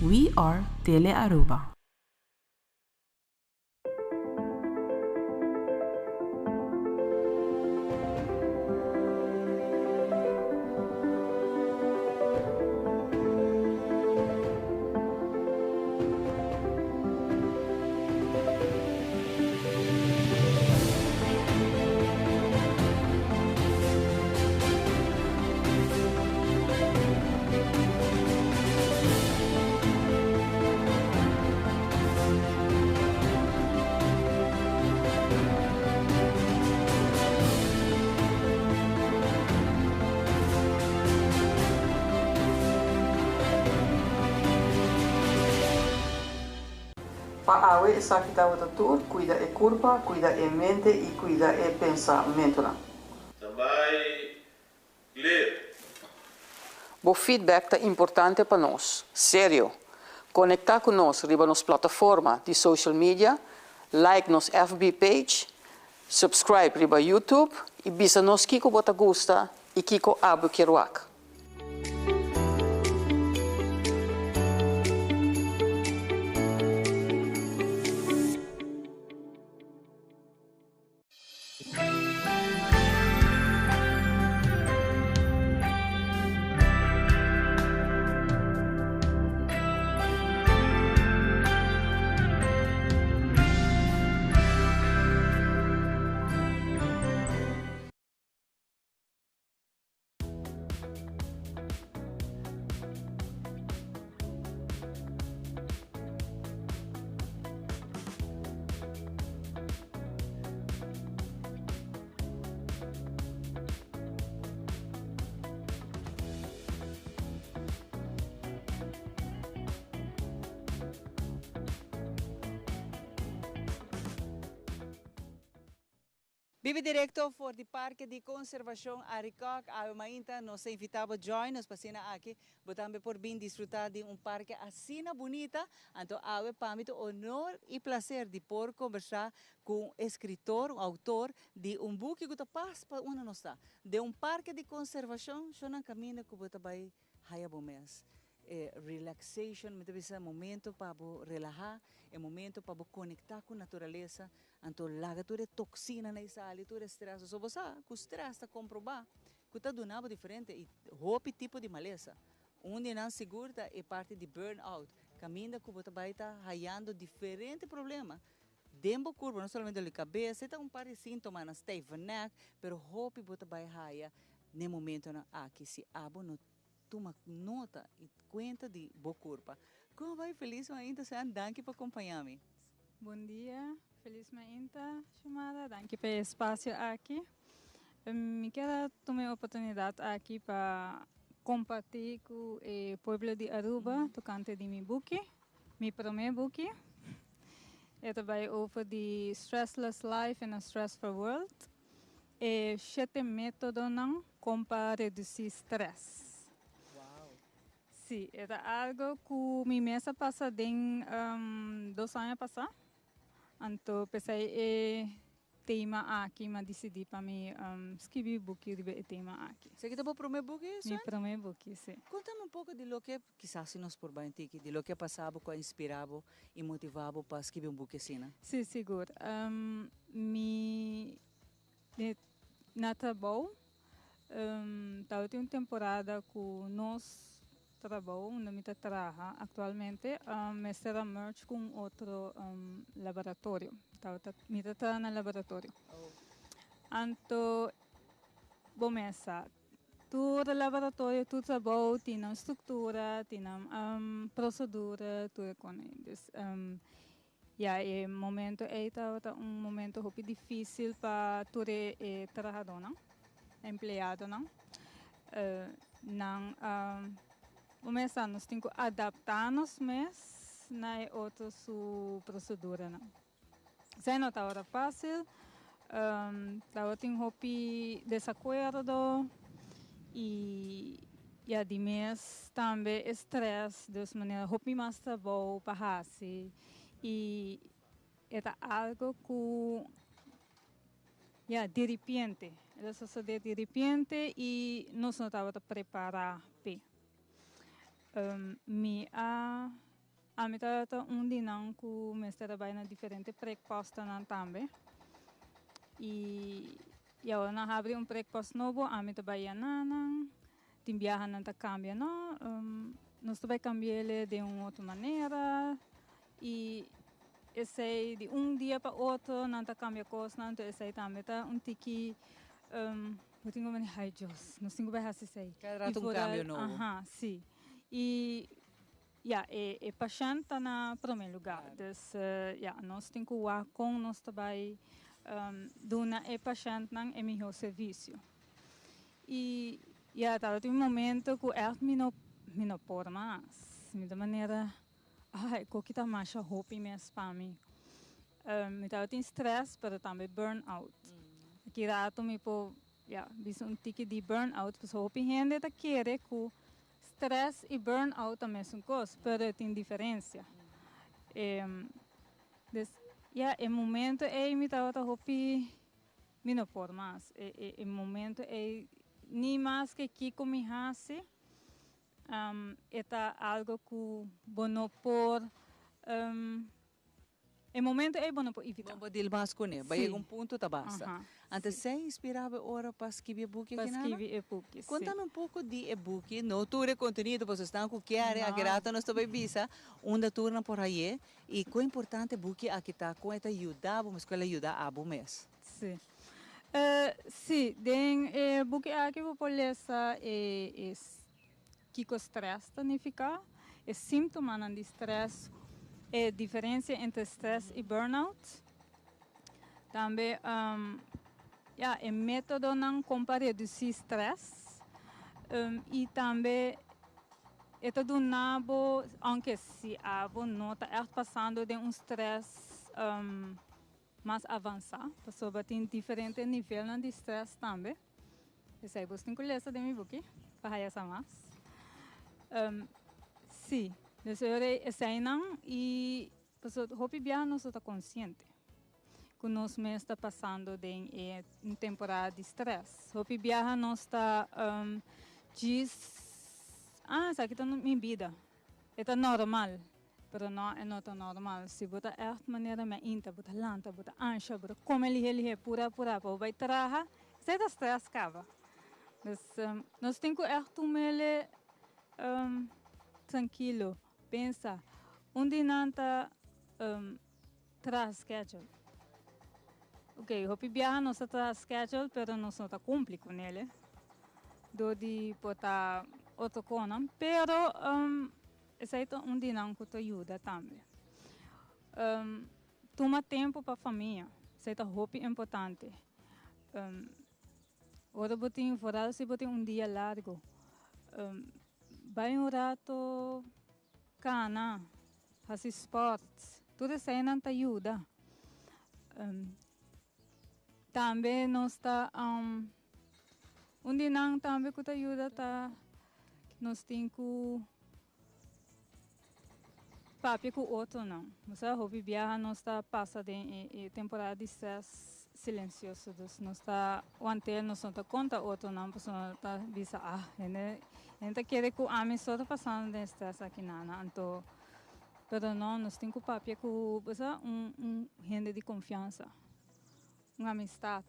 We are Tele Aruba. Para awe essa que estava tudo, cuida é corpo, cuida é mente e cuida é pensamento. Também ler. O feedback é importante para nós, sério. Conectar com nós riba nas plataformas de social media, like nos FB page, subscribe riba YouTube e bisa nos kiko bota gusta e kiko abu kiruak. Vive direto for the Parque de Conservação Aricoc. A Mainta nos invitava a join nos pasina aqui, botando por bem desfrutar de parque assim bonita. Então, a pamito honor e prazer de por conversar com escritor, autor de book que está passa para uma nossa, de parque de conservação, só na caminho que você vai haya bom mês. Relaxation, muitas momento para relaxar, é momento para conectar com a natureza. Então, laga toda toxina na sala, todo estresse. Só você, com o estresse, está comprovar que está donando diferente e roupa tipo de maleza. Onde não segura é parte de burnout. Caminha que você vai estar hallando diferentes problemas. Dentro do corpo, não somente da cabeça, está par de sintomas, na stiff neck, mas roupa você vai hallar no momento aqui. Se abo não toma nota e conta de boa corpo. Como vai feliz ainda, se danke para acompanhar-me. Bom dia, feliz ainda, chamada, danke pelo espaço aqui. Me quero tomar a oportunidade aqui para compartilhar com o povo de Aruba, tocante de meu book, meu primeiro book. É também over de Stressless Life in a Stressful World. E 7 métodos para reduzir stress. Sim, era algo que me mesa passa em 2 anos passados. Então, pensei tema aqui, mas decidi para mim escrever book de tema aqui. Você que está para o primeiro book? Meu primeiro book, sim. Conta-me pouco de lo que, quizás se nos por bem, de lo que passava, que inspirava e motivava para escrever book assim, né? Sim, seguro. Na trabalho, estava uma temporada com nós trabalho, onde me trabalho atualmente, me será merge com outro laboratório. Me trabalho no laboratório. Então, começa. Todo laboratório, todo trabalho, tem uma estrutura, tem uma procedura, tudo com isso. E o momento é momento muito difícil para todo trabalhador, empregado, começar nós temos que adaptar-nos na outra procedura. Se não está fácil, tem desacordo e ademais também estresse, de maneira mais trabalho para fazer. E é algo que, de repente, Ela sucedeu de repente e nós não estávamos preparados. A mitad dia que me trabalha na diferente preposta também. E agora nós abrimos preposto novo, a mitad trabalha nan, tem viaja não cambia não, nós também cambiar ele de uma outra maneira e esse de dia para outro não cambia coisa, não esse também tá tiki eu tenho que ai Deus, nós temos que ver assim. Cada rato cambio novo. Sim. E é paciente está na primeiro lugar. Então, nós temos que ir com nós também dona é paciente não é melhor serviço. E tem momento que me não pode mais, de maneira o que está mais roupa mesmo para mim. Me tem stress, mas também burnout. Aqui rato me pô bisa tique de burnout, porque roupa gente tá querer que stress e burnout também são coisas, mas tem diferença. O momento me tá roupa me não pode mais. O momento nem mais que me hace. É algo que não pode. O momento é bom para evitar. Bom para mais com ele. Vai ponto tá basta. Antes você inspirava hora para escrever e-book aqui na? Para escrever e-book. Conta-me um pouco de e-book. Não tudo conteúdo, vocês estão com que área grata nós também visa, onde turna por aí e que importante e-book aqui tá com esta ajuda, mas que ela ajuda a bom mês. Sim. Sim, den e-book aqui vou poder que o stress significa, é síntoma de stress. A diferença entre stress e burnout. Também é método para reduzir stress. E também é todo nabo, aunque se a não está passando de stress mais avançado, a pessoa tem diferente nível de stress também. Isso aí você tem que ler essa de meu book para essa mais. Sim. Esse não e o hobby viajar não está consciente que nós mesmo está passando em temporada de stress. O hobby viajar não está diz isso aqui está na minha vida, é normal, mas não é normal. Se você é de maneira mais íntima, você lanta, você ancha, você come ele pura, vai trabalhar, você está stress cava. Nós temos que tomar ele tranquilo. Pensa, onde não está traz schedule. Ok, o viajar não está schedule, mas não está cumprir com ele. De botar outro coisa, mas esse é onde não te ajuda também. Toma tempo para a família, isso é muito importante. Agora botem fora, se botem dia largo, vai rato cana, fazer esportes, tudo isso aí não te ajuda. Também nós está onde não também que te ajuda tá nós temos que papi com outro não. Mas a hobby viaja nós está passa de temporada de stress silencioso, nós está ontem nós não conta outro não, porque nós está visa gente quer que a mim só está passando de stress aqui não, então pero não nós temos que papi com gente de confiança, uma amistade,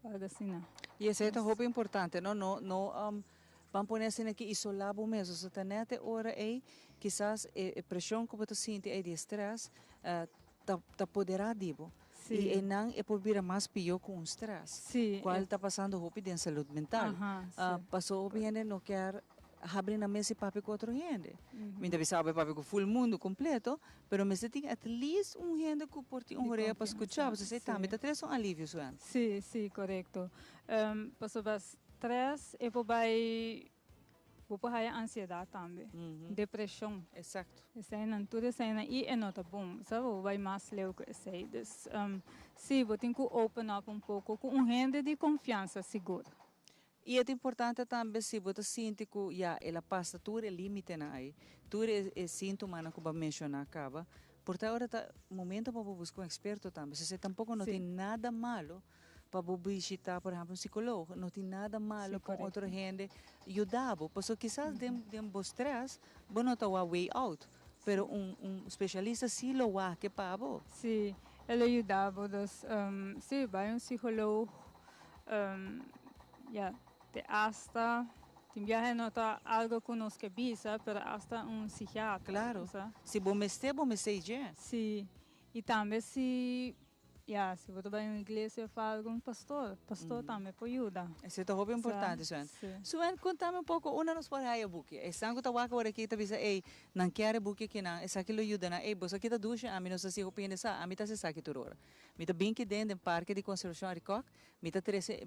algo assim não. E esse é hobby importante, não vamos pôr assim aqui isolado mesmo, se tá neta hora aí, quizás a pressão que você sente é de stress, tá poderá dibo. E não é por vir mais pior com o stress. Qual está passando roupa de saúde mental. Passou bem não quer abrir na mesa papi com outro gente. Me deve saber papi com full mundo completo, pero me tem at least gente que porte orelha para escuchar, você também tá tendo um alívio suan. Sim, correto. Passou stress e vou a ansiedade também, depressão. Exato. Isso aí não tudo isso aí e é nota bom, sabe? Vai mais leu que isso aí. Sim, vou ter que open up pouco com gente de confiança segura. E é importante também se você sente que ela passa tudo é limite na aí, tudo é sintoma que vai mencionar acaba. Portanto, agora tá momento para buscar um experto também. Se você tampouco não tem nada malo, para visitar, por exemplo, um psicólogo. Não tem nada malo com outra gente ajudar. Porque quizás de stress, você não está way out. Pero especialista sim lo va que para você. Sim, ele ajudava. Sim, vai psicólogo. De hasta... Tem viaje não está algo que nos que visa, mas hasta psiquiatra. Claro. Se você já. Sim. E também se você vai em igreja, fala com pastor também pode ajudar. Isso é muito importante, Suen. Suen, conta-me um pouco, uma nos pode aí buque. Estão com tawaca agora aqui, avisa, não quero buque que não, essa aqui lo ajuda na, você aqui tá ducha, a mim não sei se eu penso, a mim tá se saque tudo hora. Me tá bem que dentro do parque de conservação Aricoc, me tá trece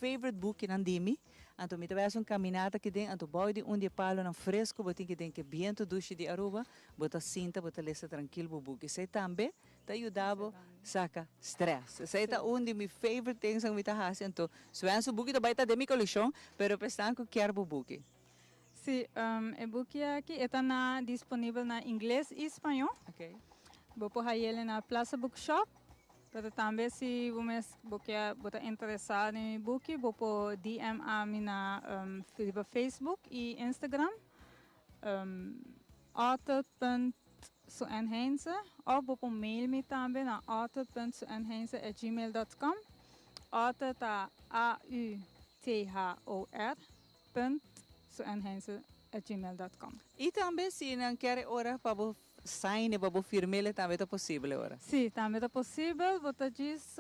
favorite buque na dimi, então me tá vai uma caminhada que dentro, então boy de dia palo na fresco, botin que dentro que viento ducha de Aruba, bota cinta, bota lesa tranquilo buque. Isso também tá ajudava saca stress. Essa é de meus favorite things que me tá fazendo. Então, Suen su buque vai estar de minha coleção, pero pensando que quero buque. Sim, o buque aqui está disponível na inglês e espanhol. Ok. Vou pôr ele na Plaza Bookshop. Mas também se você está interessado em buque, vou pôr DM a mim na Facebook e Instagram. Author.suenheinze ou vou mail me também na author.suenheinze@gmail.com. Author está author.suenheinze@gmail.com. E também se não quer hora para sign, para firmar, também é possível agora. Sim, também é possível. Você diz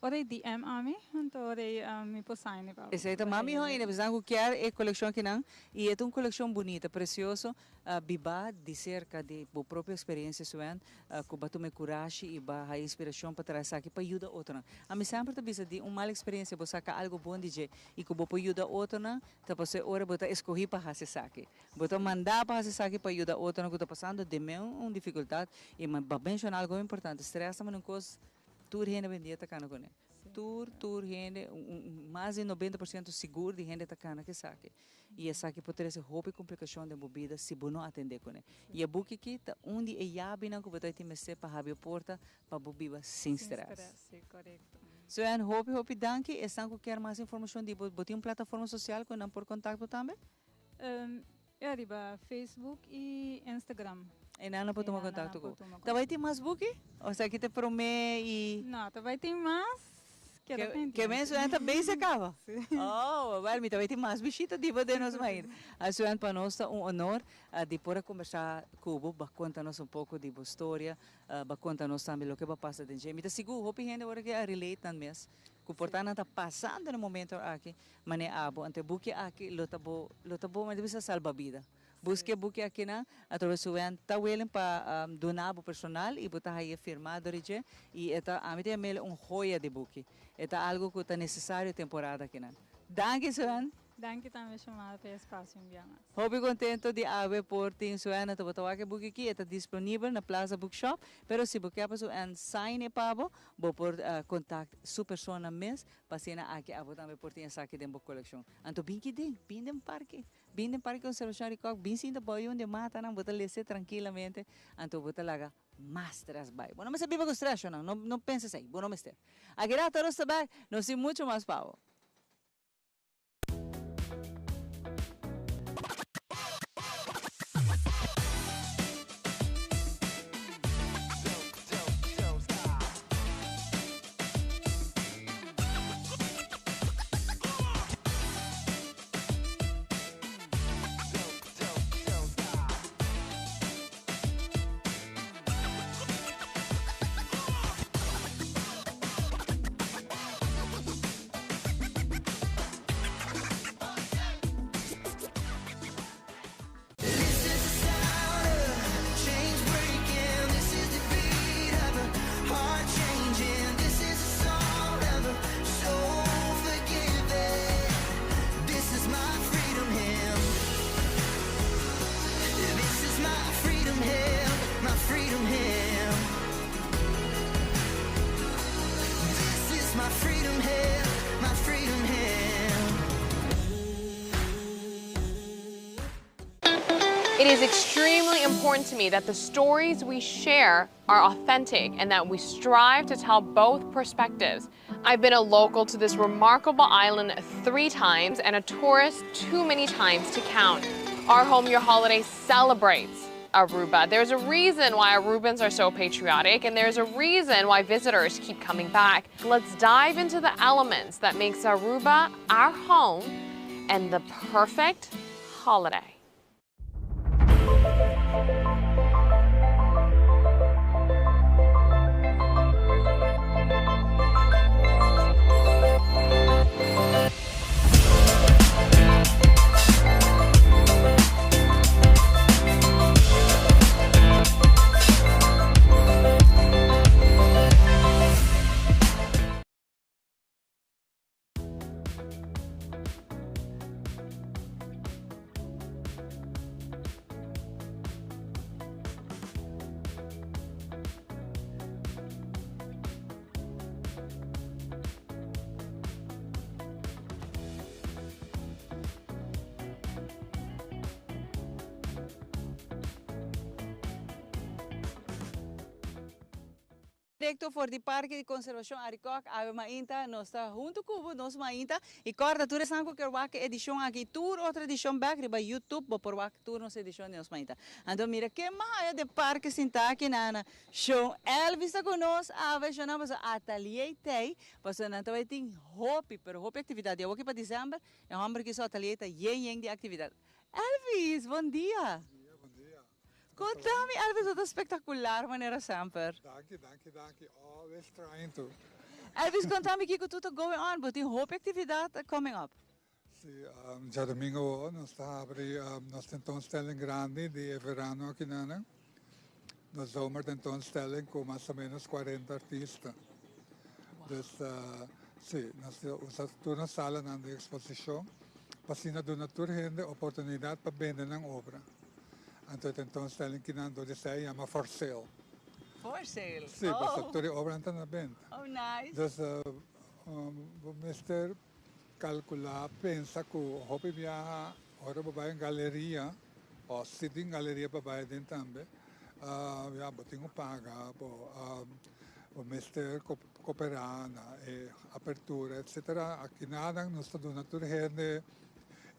ora DM a mim, então ora me pode sign. Exato, mami ho ainda precisamos que é coleção que não e é uma coleção bonita, precioso, biba de cerca de a própria experiência Suen, que batu me coragem e ba a inspiração para trazer aqui para ajudar outro. A mim sempre te bisa de uma mala experiência, você saca algo bom de je e que você ajuda outro, tá você ora você escolher para fazer saque, você mandar para fazer saque para ajudar outro que está passando de uma dificuldade e mas mencionar algo importante, estressa mas não coisa tur gente vendia tacana com ele. Tur gente, mais de 90% seguro de gente tacana que saque. E essa que pode ter roupa complicação de bebida se você não atender com ele. E a buque aqui tá onde é yabi não que você tem que para abrir a porta para beber sem stress. Sim, correto. Suen, hope danke. Estão com quer mais informação de você tem uma plataforma social que não por contato também? Riba Facebook e Instagram. E não pode tomar contato com. Tá vai ter mais buque? Ou seja, que te promete e não, tá vai ter mais. Que bem, Suen, tá bem se acaba. Oh, vai ter mais visita de você nos mais. A Suen para nós é honor de poder conversar com você, para contar-nos pouco de sua história, para contar-nos também o que vai passar de gente. Me seguro, hope gente agora que relate também. Que portanto está passando no momento aqui, mas é abo, ante buque aqui, lo tabo, mas deve ser salva-vida. Busque buque aqui na, através do Suen, tá willing para donar o personal e botar aí firmado e eta a mim tem joia de buque. Eta algo que está necessário temporada aqui na. Danke Suen. Danke também chamada para espaço enviamos. Hobby contento de haver por ti Suen na tawa que buque aqui está disponível na Plaza Bookshop, pero se buque para Suen sign pabo, vou por contact su persona mes, pasina aqui abo também por ti essa aqui dentro da coleção. Anto bem que den parque conservação Aricoc, bem sim da boy onde mata não botar lese tranquilamente, anto botar laga mais stress vai. Bueno, mas se viva com stress não penses aí, bueno mister. Aqui lá todos também, não sei muito mais pavo. It is extremely important to me that the stories we share are authentic and that we strive to tell both perspectives. I've been a local to this remarkable island 3 times and a tourist too many times to count. Our Home Your Holiday celebrates Aruba. There's a reason why Arubans are so patriotic, and there's a reason why visitors keep coming back. Let's dive into the elements that makes Aruba our home and the perfect holiday. Directo voor die Parque de Conservação Aricoc, ave mainta, nós está junto com nós mainta e corta tudo essa que qualquer edição aqui tour outra edição back riba YouTube por qualquer tour nossa edição nós mainta. Então mira que mais de parque sinta aqui na show Elvis está conosco, ave chamamos ateliê tei, passou na então tem hopi, pero hopi atividade. Eu aqui para dezembro, é homem que só ateliê tá yen de atividade. Elvis, bom dia. Contame, Elvis, wat een spectaculair maneira sempre. Dank je. Always trying to. Elvis, contame que tudo going on, but tem hoop actividade coming up. Sim, já domingo nós está abri nós tentoonstelling grande de verano aqui na. Nós zomer tentoonstelling com mais ou menos 40 artistas. Dus sim, nós usamos na sala na exposição, para dar a oportunidade para vender a obra. Então, a tentoonstelling que nós chama For Sale. For Sale? Sim, para a obra está na venda. Oh, nice. Então, o mestre calcula, pensa que o hobby viaja, agora vai em galeria, ou sitting galeria para dentro também. Botinho paga, o mestre cooperar na abertura, etc. Aqui nada, nós estamos dando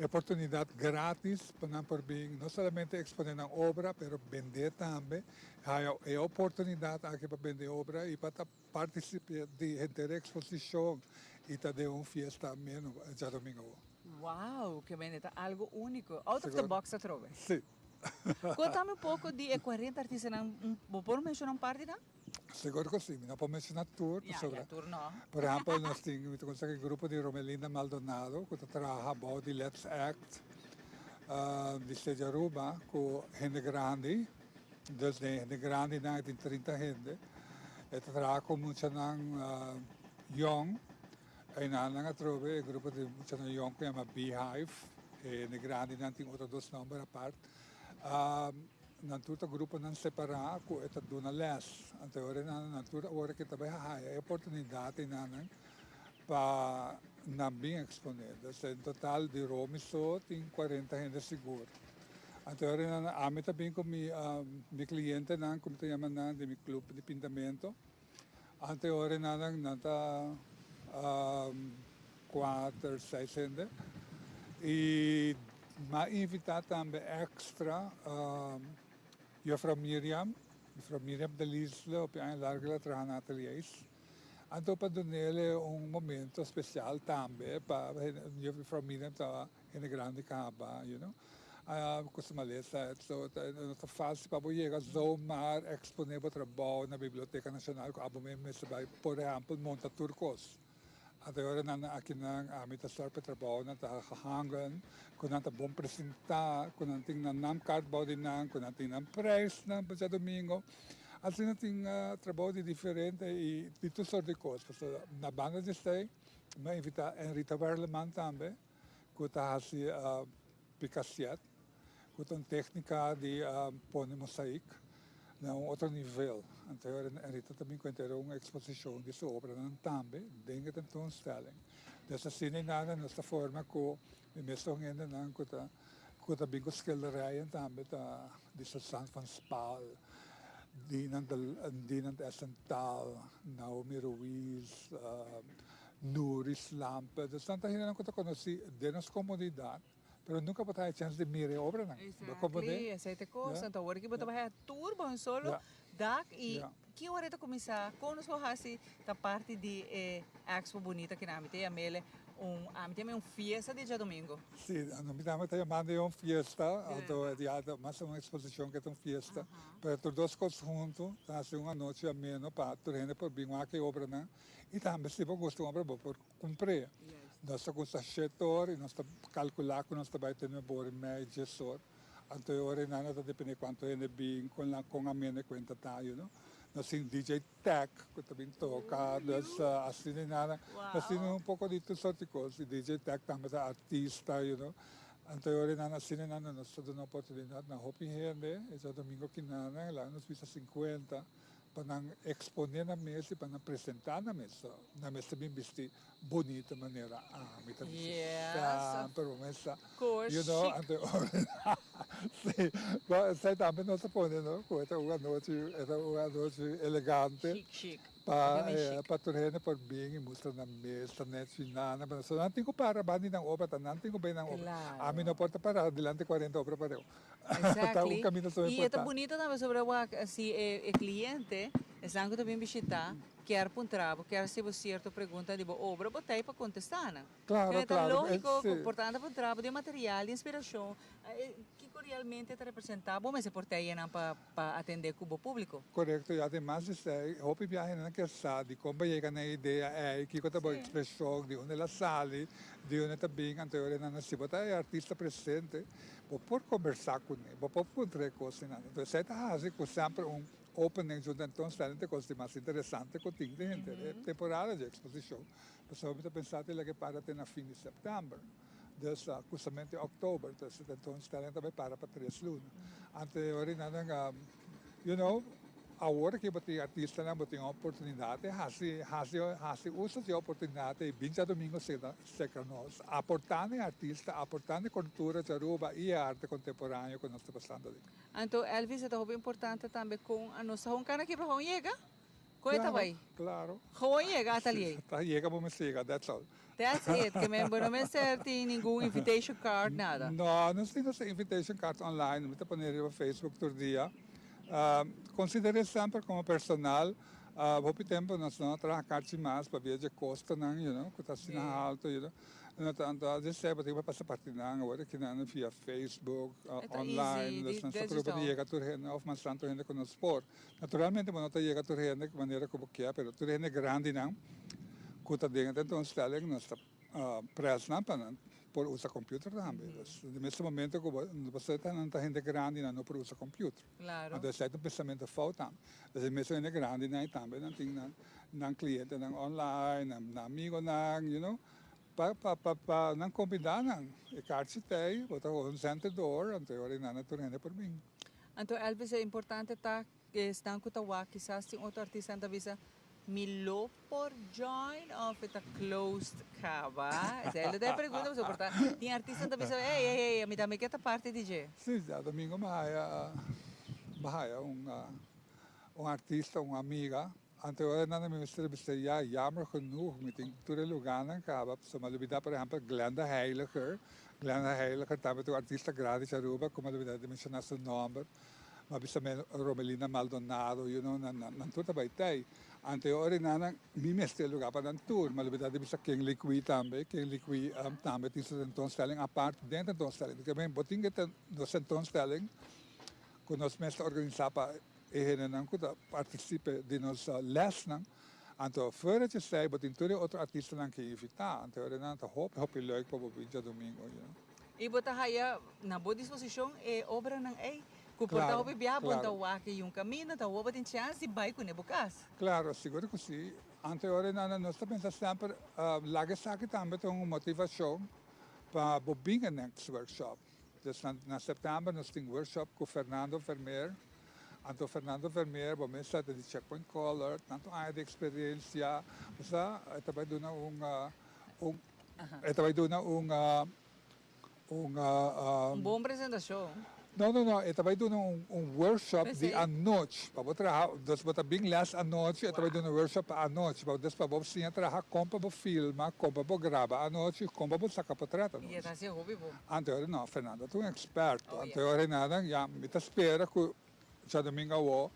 oportunidade grátis para não somente exponer a obra, mas vender também. Há oportunidade aqui para vender obra e para participar de exposição e de uma festa menos já domingo. Uau, que bem, é algo único. Out of the box, a trove. Sim. Conta-me pouco de 40 artistas, por mencionar parte da? Seguro que sim, não posso mencionar tour. Tour não. Por exemplo, nós temos um grupo de Romelinda Maldonado, que trabalha de Let's Act, de Seja Aruba, com gente grande, desde gente grande, tem 30 gente. E trabalha com muita young, e na trove, o grupo de muita young que chama Beehive, e gente grande tem outros 2 nomes à parte. Nantuta grupo não separar com esta duna les. Então nantuta hora que também há oportunidade para não bem exponer. Em total de Rome só tem 40 gente seguro. Então a mim também com meu cliente como te chama de meu clube de pintamento. Então hora não tá 4, 6 gente e mas invitar também extra Juffrouw Miriam de Lisle, op een larga trabalha na ateliês. Então, para dar-lhe momento especial também, para Juffrouw Miriam estava em grande capa, you know. Costuma ler, então, não é fácil para chegar zomaar exponer o trabalho na Biblioteca Nacional, com por exemplo, monta turcos. Agora, aqui na amita sorte trabalho na hangan, kung nanta bom apresentar, kung nanting nam cardboard din kung nanting nam price na sa domingo. Assim nating trabalho de diferente e dito sorte de coisas. Na banda de stay, me invita Enrita Verleman também, que está assim picasiat, que tem técnica de pôr mosaico. Na outro nível. Então, a Rita também contou uma exposição de sua obra também, dentro da tentoonstelling. Dessa cena, nesta forma, que o mesmo ainda Kutabi ko skilderijen também de San van Spaal, Dinant Essental, Naomi Ruiz, Nuris Lampe. Dus dan tayo ko conheci de nossa comunidade, pero nunca pa tayo chance de mire obra na. Exactly, essa é a coisa. Então, agora que você vai tour bom solo, dak e que hora tu começar conosco hasi da parte de Expo Bonita que nami tem a mele tem fiesta de dia domingo. Sim, nós temos também uma fiesta, então mais uma exposição que é uma fiesta, para todos dois coisas juntos, assim uma noite ameno para tu gente por bem uma que obra na e também se você gosta obra por cumprir. Nós estamos a chetor e nós estamos calcular que nós vai ter por média sor. Então ora nada depende quanto é bem com a minha conta tá, you know. Nós temos DJ Tech, que também toca, assim nada, nós temos pouco de tudo sorte coisas. DJ Tech também é artista, you know. Então ora nada assim nada, nós temos uma oportunidade na Hopi Hende, esse domingo que nada, lá nos visa 50 para exponer na mesa e para apresentar na mesa bem vestir bonita maneira. Promessa. You know, sai também nós ponemos, é uma noite elegante. Chic. Para turhene por bem e mostra na mesa, net finana, mas não tenho para bani ng obra, não tenho bem ng obra. Amin na porta para dilante 40 obra para eu. Exactly. E é bonito também sobre o assim o cliente, estão também visitar, quer pontrabo, quer se você certo pergunta de obra, botei para contestar, né? Claro, é lógico, importante pontrabo de material, de inspiração, que realmente te representa, bom, mas se portei para atender o público. Correto, e además hopi viagem na que sabe, como chega na ideia é que quando a expressão de onde ela sale, de onde também anterior na se botar artista presente, por conversar com ele, por encontrar coisas, então você está fazendo sempre opening junto então excelente coisa mais interessante que tem gente, temporada de exposição. Pessoal está pensando que para ter na fim de setembro. Dus justamente oktober, dus então excelente também para 3 lunas. Anterior na you know, agora que você artista não tem oportunidade, hasi usa de oportunidade e 20 domingos se nós aportando artista, aportando cultura de Aruba e arte contemporânea que nós estamos passando ali. Então, Elvis, é muito importante também com a nossa roncana que para chega. Coita vai. Claro. Como chega até ali? Chega para me chegar, that's all. That's it, que não me tem nenhum invitation card, nada. Não temos invitation card online, não está pondo no Facebook todo dia. Considere sempre como personal, houve tempo nós não trabalhamos mais para ver de custo, you know, que está assim alto, you know. Então, às vezes você vai passar parte agora que não via Facebook, online, nós não sabemos como chega a turhene, ou mais tanto gente com o sport. Naturalmente, não chega a turhene de maneira como que é, mas turhene grande não, que está dentro, então está ali, nós está preso não para por usar computer também. No mesmo momento que você está na gente grande não por usar computer. Claro. Então é um pensamento falta. Então mesmo gente grande não também não tem não cliente não online, não amigo não, you know, para não combinar não. E carte tem, botar um sentador, anterior não turende por mim. Então Elvis é importante tá estão com tawa quizás tem outro artista da visa Milo por join of it a closed cava. Ela tem pergunta você portar. Tem artista da visa, ei, me dá me que parte DJ. Sim, já domingo Maia artista, uma amiga. Anterior na minha entrevista já jammer genoeg met in toere Lugana cava. So malubida por exemplo Glenda Heiliger. Glenda Heiliger também tem artista grande de Aruba, como malubida de mencionar seu nome. Mabisa Romelina Maldonado, you know, nan tuta baitay. Anterior na mi mestre lugar para nan tour, malubida de bisa King Liqui também, King Liqui também tem seu tonstelling apart dentro do tonstelling. Que bem, botin que do seu tonstelling, que nós mestre organizar para não que participe de nossa lesson. Então, fora de sei, botin tudo outro artista não que invitar. Anterior na tá hope leuk para o dia domingo, you know. E botar aí na boa disposição é obra não é. Comportar o bebê, botar o ar que caminho, tá o tem chance de vai com nebucas. Claro, seguro que sim. Anterior nós pensamos sempre, lagi sa akin também tem uma motivação para bobinha next workshop. Então, na setembro nós temos workshop com Fernando Vermeer. Então, Fernando Vermeer, bomesta de Checkpoint Color, tanto a de experiência, basta ito ba doon na Uma boa apresentação. Não, eu vai dando um workshop de à noite. Para você trabalhar, você bem less à noite, eu vai dando um workshop à noite. Para você trabalhar, compra para filmar, compra para gravar à noite, compra para sacar para trata. E está sendo hobby bom. Anterior não, Fernanda, tu é um experto. Anterior nada, já me espera que já domingo eu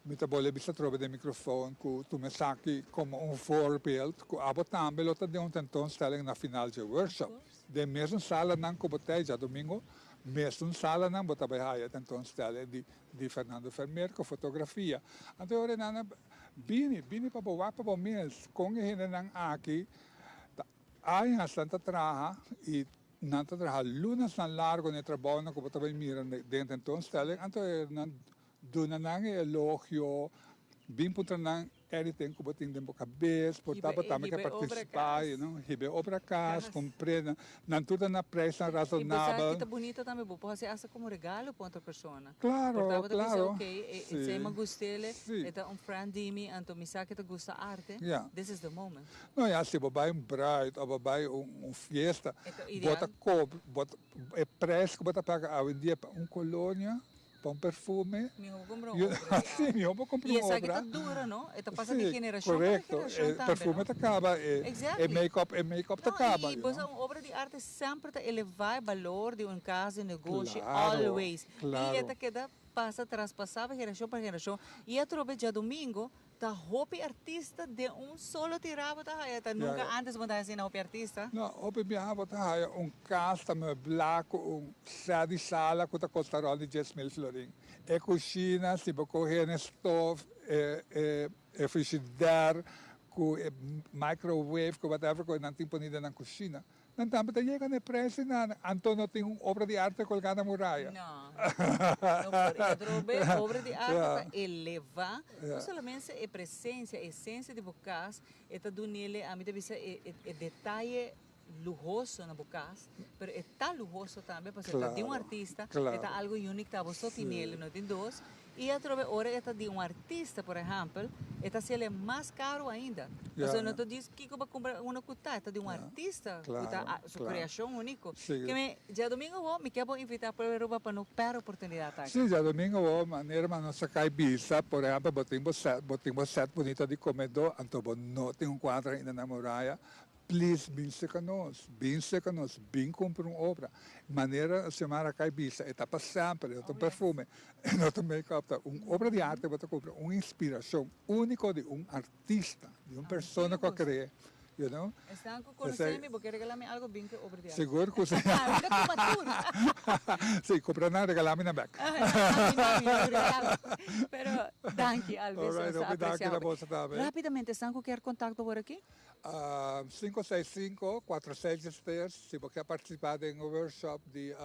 me boleh bisa trobe de microfoon ku tu me saki como um voorbeeld ku abo também lota de tentoonstelling na final de workshop. De mesmo sala não ku botei já domingo, mesmo sala não bota vai haya tentoonstelling de Fernando Vermeer com fotografia. Anterior nada bini para boa para mês com ele nang aqui ai hasta traha e nanta traha lunas na largo ne trabalho na ku bota vai mirar de tentoonstelling. Anterior doon na elogio, bem putra nang anything ko bating din po kabes, por dapat tama ka participar, hibe obra cas, compreenda, nantuta na preço razonável. E kita bonita também, pode ser essa como regalo para outra pessoa. Claro, claro. Okay, se me gustele, eta friend de mim, anto me sabe que te gusta arte. This is the moment. Não, é se babai bride, ou babai fiesta, bota cobre, bota é preço que bota paga a dia colônia. Para perfume. Sim, eu vou comprar uma obra. E essa aqui está dura, não? Está passando de geração para geração. Perfume está acaba, make-up está acaba. E uma obra de arte sempre está elevar o valor de uma casa, negócio, always. E esta queda passa, traspassava geração para geração. E a trobe já domingo, tá roupa artista de solo tirava tá aí, nunca antes mandava assim na roupa artista. Não, roupa biava tá aí, casa meublado, set de sala que tá custando de 10.000 florins. É cozinha, se você correr na stove, é frigideira, com microwave, com whatever, com não tem ponida na cozinha. Não também tá chegando a preço na Antônio tem uma obra de arte colocada na muralha. Não, obra de arte para elevar, não somente a presença, a essência de bocas, está do nele a mim deve detalhe lujoso na bocas, mas é tão lujoso também porque está de um artista, é algo único que você tem nele, não tem dois. E a trobe hora está de artista, por exemplo, está se ele mais caro ainda. Você não diz que vai comprar uma cuta, está de artista, sua criação única. Que já domingo me quero invitar para Europa para não perder a oportunidade. Sim, já domingo maneira mas nossa caibisa, por exemplo, botamos set bonita de comedor, então não tem quadro ainda na muralha. Please, bem compra uma obra. Maneira de chamar a caibisa, etapa sempre, outro perfume, outro make-up. Uma obra de arte, você compra uma inspiração única de um artista, de uma pessoa que cria. You know? Estão conhecendo-me, porque regalar-me algo bem que obra de arte. Seguro que você... Sim, comprar nada, regalar-me na back. Pero, danke, Alves. Rapidamente, estão com qualquer contato por aqui? 565-4663, se você quer participar de um workshop de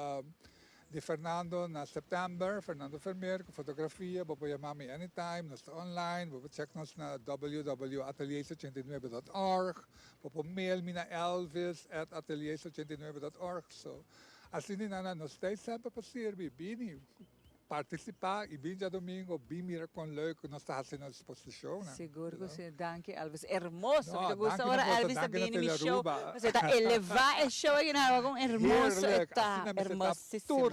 Fernando na setembro, Fernando Vermeer, com fotografia, você chamar-me anytime, nós estamos online, você check-nos na www.atelier89.org, você mail-me na elvis@atelier89.org. So, assim, nós estamos sempre para servir, bem, participar e bem já domingo, bem mirar com leuk, nós estamos fazendo a exposição. Seguro que você, danke, Elvis. Hermoso, me gusta agora, Elvis também no meu show. Você está elevar o show aqui na água, hermoso, está hermosíssimo.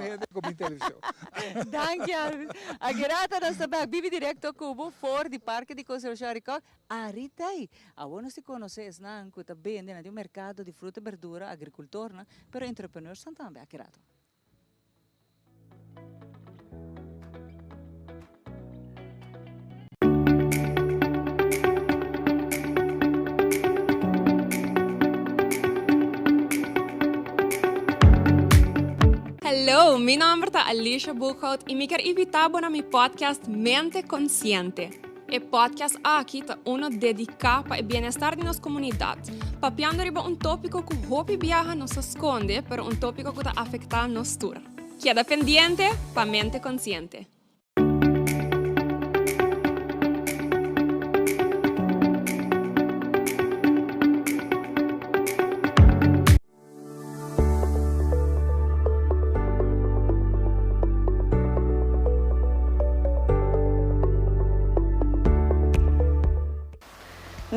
Danke, Elvis. A grata nossa back, vive direto Cubo, for de Parque de Conservação Aricoc, Aritay. A não se conhece, não, que está bem, de um mercado de fruta e verdura, agricultor, pero entrepreneurs são também, a grata. Hello, meu nome é Alicia Buchhout e me quero invitar para meu podcast Mente Consciente. O podcast aqui está dedicado para o bem-estar de nossa comunidade, papiando sobre tópico que hopi viaja nos esconde, pero tópico que está afetando nos tour. Queda pendiente para Mente Consciente.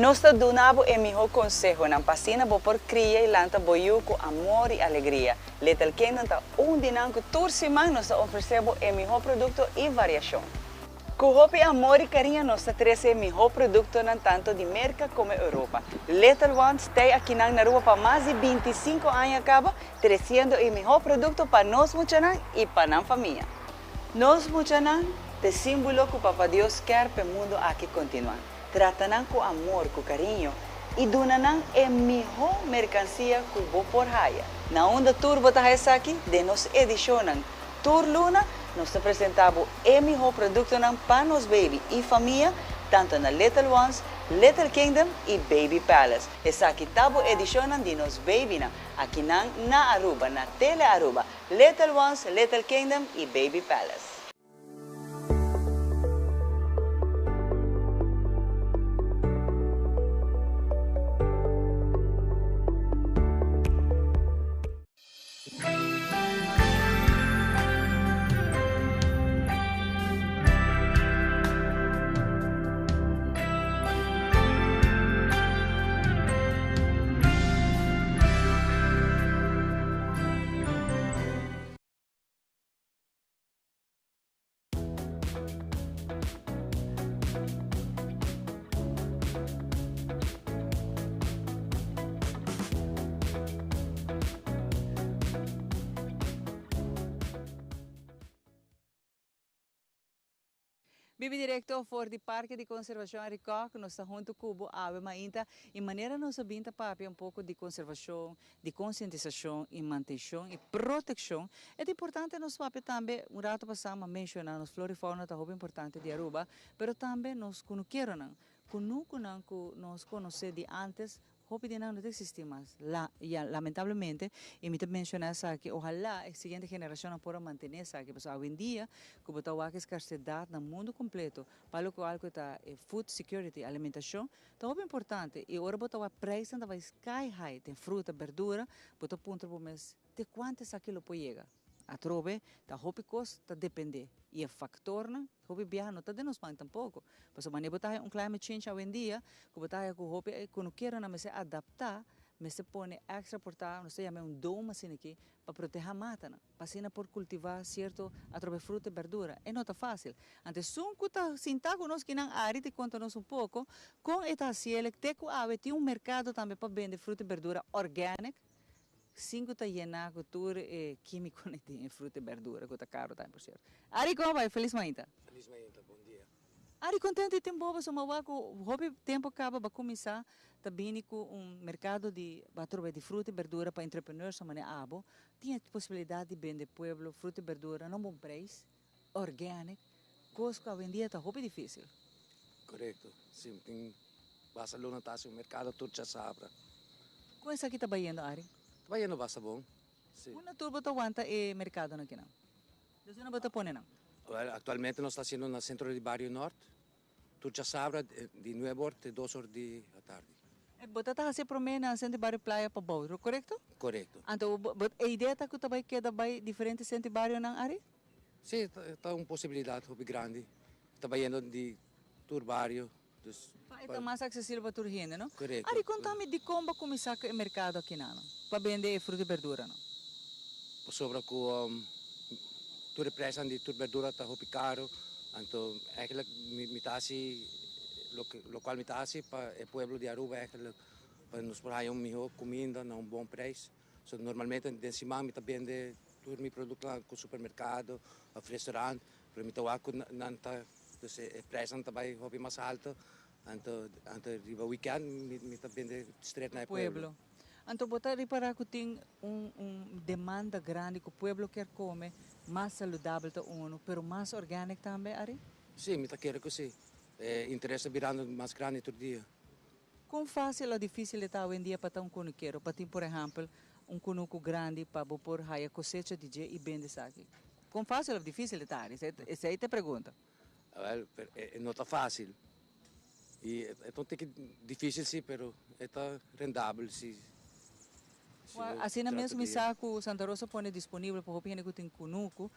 Nós donamos o melhor consejo na pasina por criar e lanta boiu com amor e alegria. Little Kingdom está dinâmico toda semana nós oferecemos o melhor produto e variação. Com hope, amor e carinho nós trazemos o melhor produto tanto de América como Europa. Little Ones está aqui na Europa para mais de 25 anos acaba trazendo o melhor produto para nós muchanan e para a família. Nós muchanan te símbolo que o Papa Deus quer para o mundo aqui continuar. Tratam com amor, com carinho e donam a melhor mercancia que vou por raia. Na onda tour bota aqui, de nos edicionam Tour Luna, nós apresentamos o melhor produto para nos baby e família, tanto na Little Ones, Little Kingdom e Baby Palace. Essa aqui tabo edicionam de nos baby aqui na Aruba, na Tele Aruba, Little Ones, Little Kingdom e Baby Palace. Vive direto for de Parque de Conservação Aricoc, nós estamos junto com o Ave Mainta, e maneira nós binta papi pouco de conservação, de conscientização e manutenção e proteção. É importante nós papi também, rato passamos a mencionar, nos flora e fauna está muito importante de Aruba, mas também nós conhecemos, nós conhecemos de antes, hope de não existe mais. Lamentavelmente, e me mencionar que ojalá a seguinte geração possa manter isso aqui, porque hoje em dia, como está a escassez no mundo completo, para o qual está food security, alimentação, está muito importante. E agora está a preço vai sky high, tem fruta, verdura, para o ponto do mês, de quantos aquilo pode chegar. A trove, tá hopi costa depende. E o fator, hopi viaja não está de nos tampouco. Porque se botar climate change hoje em dia, que botar com hopi, quando quero na se adaptar, me se põe extra portar, não sei, doma assim aqui, para proteger a mata, para por cultivar certo a trove fruta e verdura. É não tá fácil. Antes, que tá sinta conosco que não área te conta-nos pouco, com esta cielo, tem mercado também para vender fruta e verdura orgânica. 5 está llenado de químico em fruta e verdura, que está caro, tá, por certo. Ari, como vai? Feliz manhã. Feliz manhã, bom dia. Ari, contente de ter boa, só uma hobby tempo acaba para começar, também com mercado de fruta e verdura para entrepreneurs, como abo, tinha possibilidade de vender pueblo, fruta e verdura, não bom preço, orgânico, coisa que hoje em dia está hobby difícil. Correto, sim, tem Barcelona está no mercado, tudo já sabe. Como é que está indo, Ari? Vai indo basta bom. Una turbo to aguanta e mercado aqui não. Desde não bota pone não. Atualmente nós estamos no centro de Barrio Norte. Tu já sabe de 9 horas até 2 horas da tarde. Bota tá se promena no centro de Barrio Playa para Bauru, correto? Correto. Então, a ideia tá que também queda bem diferente centro de Barrio não, Ari? Sim, está uma possibilidade grande. Está indo de tur Barrio. Está mais acessível para todo mundo, não? Correto. Ari, conta-me de como começar o mercado aqui não? Para vender fruta e verdura, não? Sobre que tu representas de tudo verdura está muito caro, então eigenlijk lo qual me tasi para o pueblo de Aruba eigenlijk para nos trazer melhor comida a bom preço. So, normalmente em cima me também de todo meu produto lá no supermercado, no restaurante, para me tomar com nanta, então o preço também é mais alto. Então, riba weekend, me também de estreito na pueblo. Então, botar reparar que tem demanda grande que o pueblo quer comer, mais saudável para uno, pero mais orgânico também, Ari? Sim, me quero que sim. Interesse virando mais grande todo dia. Quão fácil ou difícil está hoje em dia para ter conuqueiro? Para ter, por exemplo, conuco grande para pôr a cosecha de dia e vender isso aqui. Quão fácil ou difícil está, Ari? Essa aí te pergunta. Não está fácil. E é tão difícil, sim, mas está rendável, sim. Assim mesmo, me saco Santa Rosa põe disponível para o que tem conuco,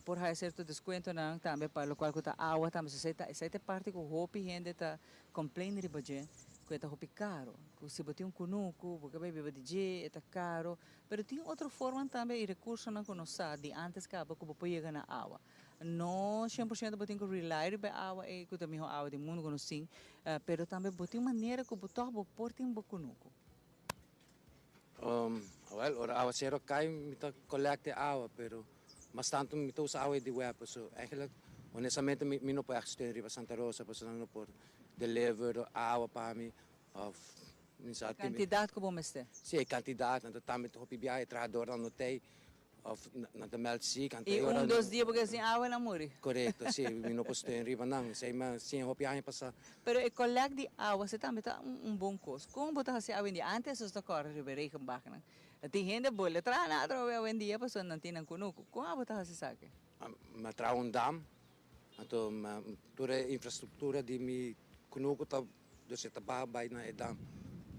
por aí certo desconto também para o qual está água também. Essa é parte que o hopi gente está complaindo de budget. que está hopi caro. Se você tem cunuco, porque vai beber DJ, está caro. Pero tem outra forma também, e recurso não conhece, de antes que você pode chegar na água. Não 100% você tem que rely na água, e que também a água do mundo conhece, pero também você tem maneira que você pode pôr em cunuco. Well, ora awa zero cai, mita collecte awa, pero mas tanto mita usa awa di web, so eigenlijk, honestamente, mi no po extend riba Santa Rosa, pues não por deliver awa pa mi, of minsan Quantidade que você tem? Sim, quantidade, então também tô pibiai, trabalhador não notei, of na da melci, E dos dias porque assim água não morre. Correto, sim, mi no po stend riba não, sei mas sim hopi ai passa. Pero o collecte de água, você também tá bom custo. Como você fazia água em dia? Antes você corre riba Reichenbach, né? Tem gente boa, traz nada hoje em dia, pessoas não têm cunuco. Como você fazia saque? Ma trouw een dam, então toda a infraestrutura de mi kunuko tá dus het bij na e dam.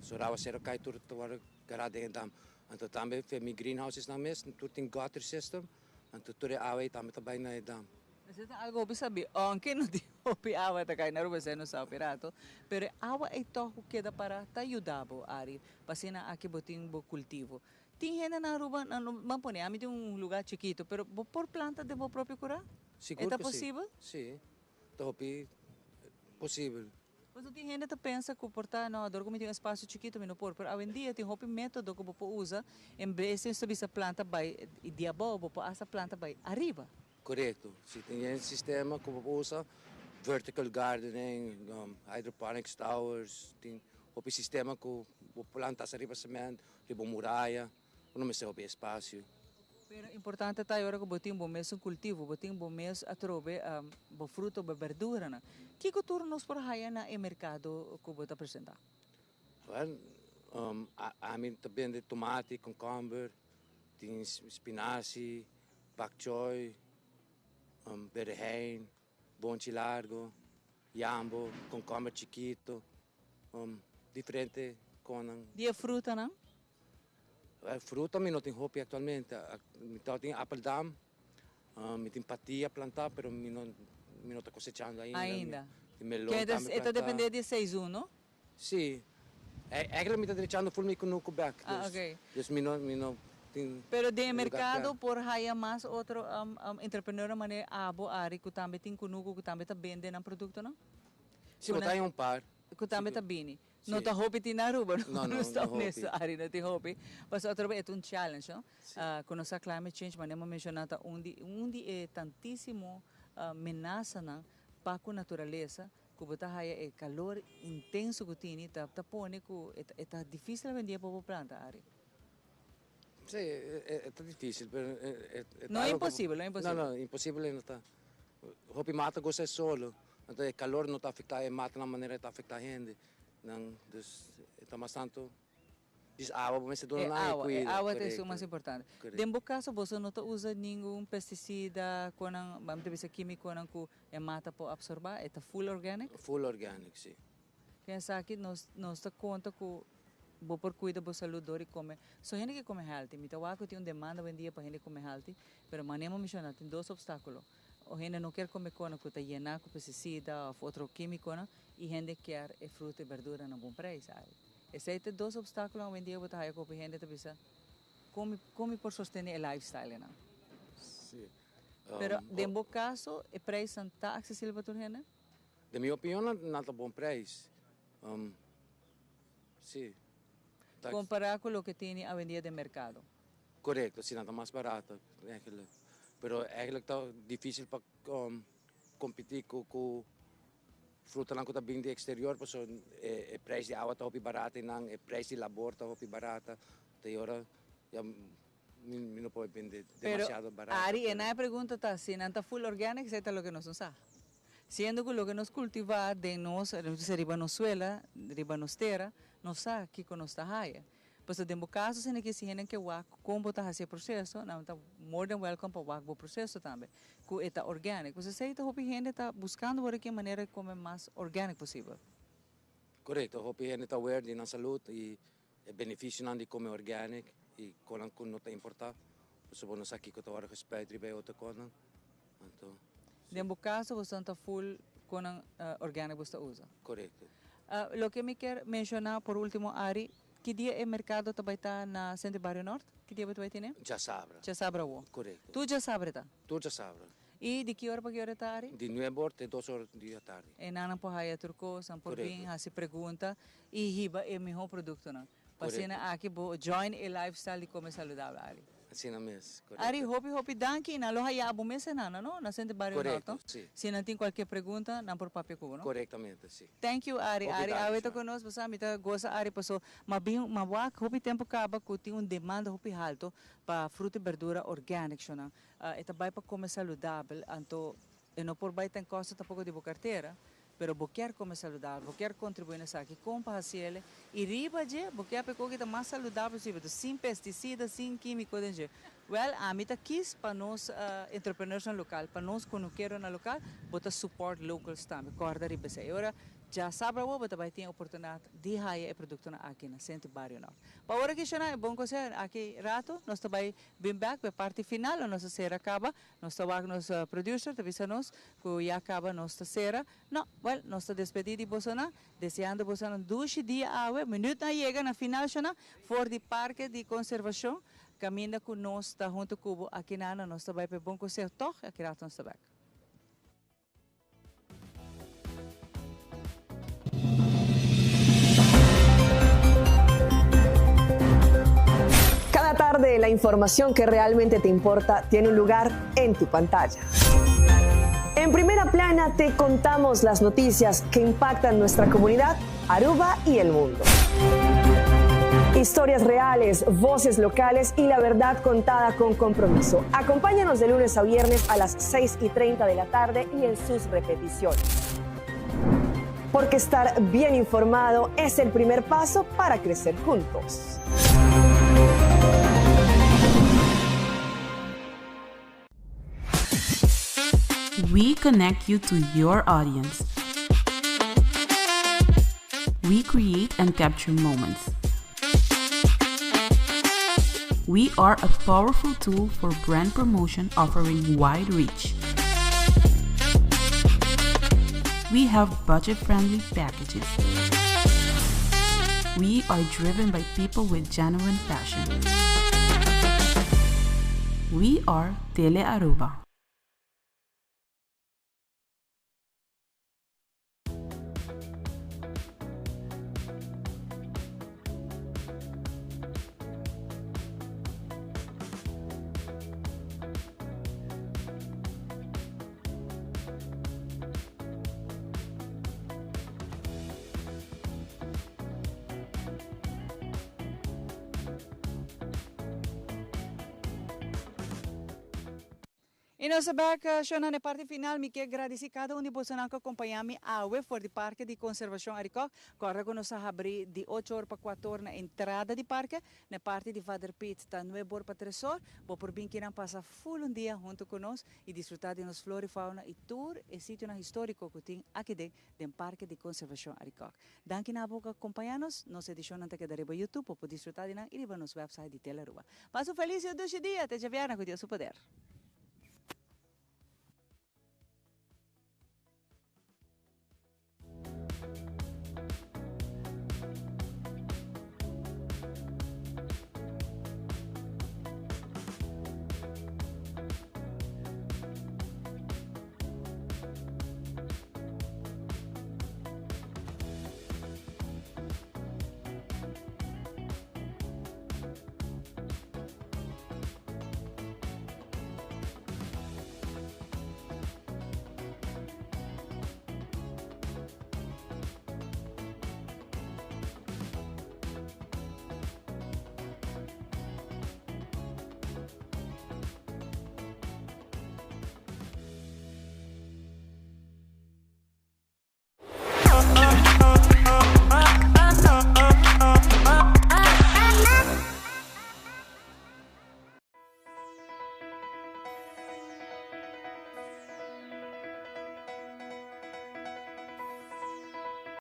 So rawa zero kai tur tawar garade e dam. Então também fe mi greenhouses na mes, tur tem gutter system, então toda a água também tá bij na e dam. Você tá algo para saber, aunque não tem hopi água tá caindo, você não sabe pirato, pero água é toco que dá para te ajudar bo ari, pasina aqui botin bo cultivo. Tem gente na rua, não pone, a mim tem lugar chiquito, pero por planta de bo próprio curar? Seguro é que possível? Sim, tá hopi possível. Mas tem gente que pensa que portar não, adoro como tem um espaço chiquito, mas não por, pero hoje em dia tem hopi método que você usa, em vez de subir essa planta vai e diabo, você essa planta vai arriba. Correto. Se tem um sistema que usa vertical gardening, hydroponics towers, tem o sistema que o planta sa riba cement, riba muralha, não me sei o espaço. Pero importante tá agora que botem bom mês cultivo, botem bom mês a trobe bo fruto, bo verdura, né? Que cultura nos por aí na mercado que você apresentar? Well, a mim também de tomate, cucumber, tem spinaci, bok choy, berrein, bonchi largo, jambo, cucumber chiquito, diferente con... Die fruta, não? Fruta mi não tem hopi atualmente. Mi tem apple mi tem patia plantar, pero mi não está cosechando ainda. Ainda. Melão que está dependendo de 6-1, não? Sim. Eigenlijk mi está deixando full mi kunuko back. Ah, ok. Dus mi não tem... Pero de mercado por haya mais outro entrepreneur mané abo ari que também tem kunuko que também tá vendendo um produto, não? Sim, mas tem par. Que também tá bini. Não está hopi na ruba, não está nessa área, não tem hopi. Mas outra vez é challenge, não? Quando se climate change, mas não mencionata onde é tantíssimo ameaça não para a natureza, que você é calor intenso que tem, tá pone que é difícil vender para a planta área. Sim, é difícil, mas não é impossível, não é impossível. Não, impossível não está. Hopi mata gosta solo, então o calor não está afetando, mata na maneira que está afetando a gente. Não, dus está mais tanto. Diz água, mas se dona água é o mais importante. Dentro do caso, você não usa nenhum pesticida, vamos dizer químico, que mata para absorver, é full organic? Full organic, sim. Quem sabe que nós está conta que vou por cuidar da saúde e come. Só gente que come healthy, me tawa que tem uma demanda vendia para gente comer healthy, mas maneira mencionar tem dois obstáculos. O gente não quer comer coisa que está llena com pesticida ou outro químico, né? E gente quer fruta e verdura no bom preço, sabe? Esses são dois obstáculos hoje em dia que a gente está come por sostener o lifestyle, não? Sim. Pero, dentro do caso, o preço está acessível para a gente? De minha opinião, não está bom preço. Sim. Comparar com o que tem a vender de mercado? Correto, sim, está mais barato. Pero eigenlijk está difícil para competir com fruta lang ko tabing de exterior, porque o preço de água está muito barato, e o preço de labor está muito barato. Então, agora, não pode vender demasiado barato. Ari, na pergunta está, se não está full organic, isso é o que nós usamos. Sendo que o que nós cultivamos, de nós, riba nos suela, riba nos terra, nós sabemos que nós está raia. Pues dentro do caso, se que se gente que como está esse processo, não está more than welcome para o processo também, que está orgânico. Você sei que a gente está buscando por que maneira como mais orgânico possível. Correto, a gente está aware de nossa saúde e o benefício de comer orgânico e quando não está importado, você pode nos aqui que está respeito e outra coisa. Então, dentro do caso, você está full com orgânico você usa. Correto. Lo que me quero mencionar por último, Ari, que dia é mercado também está na Centro Barrio Norte? Que dia você vai ter? Já sabe. Já sabe, o. Correto. Tu já sabe, tá? Tu já sabe. E de que hora para que hora está, Ari? De 9 horas até 2 horas da tarde. E não por aí turco, são por bem, se pergunta e riba é o melhor produto, não? Passina aqui, join a lifestyle de comer saudável, Ari. Assim mesmo. Ari, hopi danki na loja ya abu mesa na no na Centro Barrio Correto, Norte. sim. Se não tem qualquer pergunta, não por papel cubo, não? Corretamente, sim. Thank you, Ari. Ari, Obrigado, aweta conosco, você mita goza Ari passou, mabak hopi tempo acaba que tem demanda hopi alto para fruta e verdura orgânica, não? Eta vai para comer saudável, então e não por vai tem costa tampouco de boa carteira. Pero vos quer comer saudável, vos quer contribuir nessa aqui, compra a cielo e riba de, vos quer pegar que está mais saudável possível, sem pesticidas, sem químicos, de. Well, a mim tá quis para nós entrepreneurs no local, para nós quando quero no local, bota support locals também, corda riba se. Agora já sabe o bota vai ter oportunidade de hire produto aqui na Centro Barrio Norte. Para agora que chama é bom coisa aqui rato, nós também bem back para parte final, nossa série acaba, nós também nos producer, te avisa nos que já acaba nossa série. Não, well, nós está despedido de Bolsonaro, desejando Bolsonaro 2 dias a minuto na chega na final chama for de parque de conservação, caminha com nós está junto com aqui na nós também para bom coisa toh aqui rato nós também. Cada tarde la información que realmente te importa tiene un lugar en tu pantalla. En Primera Plana te contamos las noticias que impactan nuestra comunidad, Aruba y el mundo. Historias reales, voces locales y la verdad contada con compromiso. Acompáñanos de lunes a viernes a las 6:30 de la tarde y en sus repeticiones. Porque estar bien informado es el primer paso para crecer juntos. We connect you to your audience. We create and capture moments. We are a powerful tool for brand promotion offering wide reach. We have budget-friendly packages. We are driven by people with genuine passion. We are Tele Aruba. E nós sabemos na parte final, me quero agradecer cada um de vocês que acompanham a UE for de Parque de Conservação Aricó. Agora que nós abrimos de 8 horas para 4 horas na entrada do parque, na parte de Vader Pit, está 9 horas para 3 horas. Vou por bem que não passar full um dia junto conosco e desfrutar de nossa flora e fauna e tour e sítio histórico que tem aqui dentro do Parque de Conservação Aricó. Danke na boca acompanhar-nos, nossa edição não te quedará no YouTube, para desfrutar de nós e no nosso website de Tele Aruba. Passo feliz e 2 dias, até já vier com Deus o poder.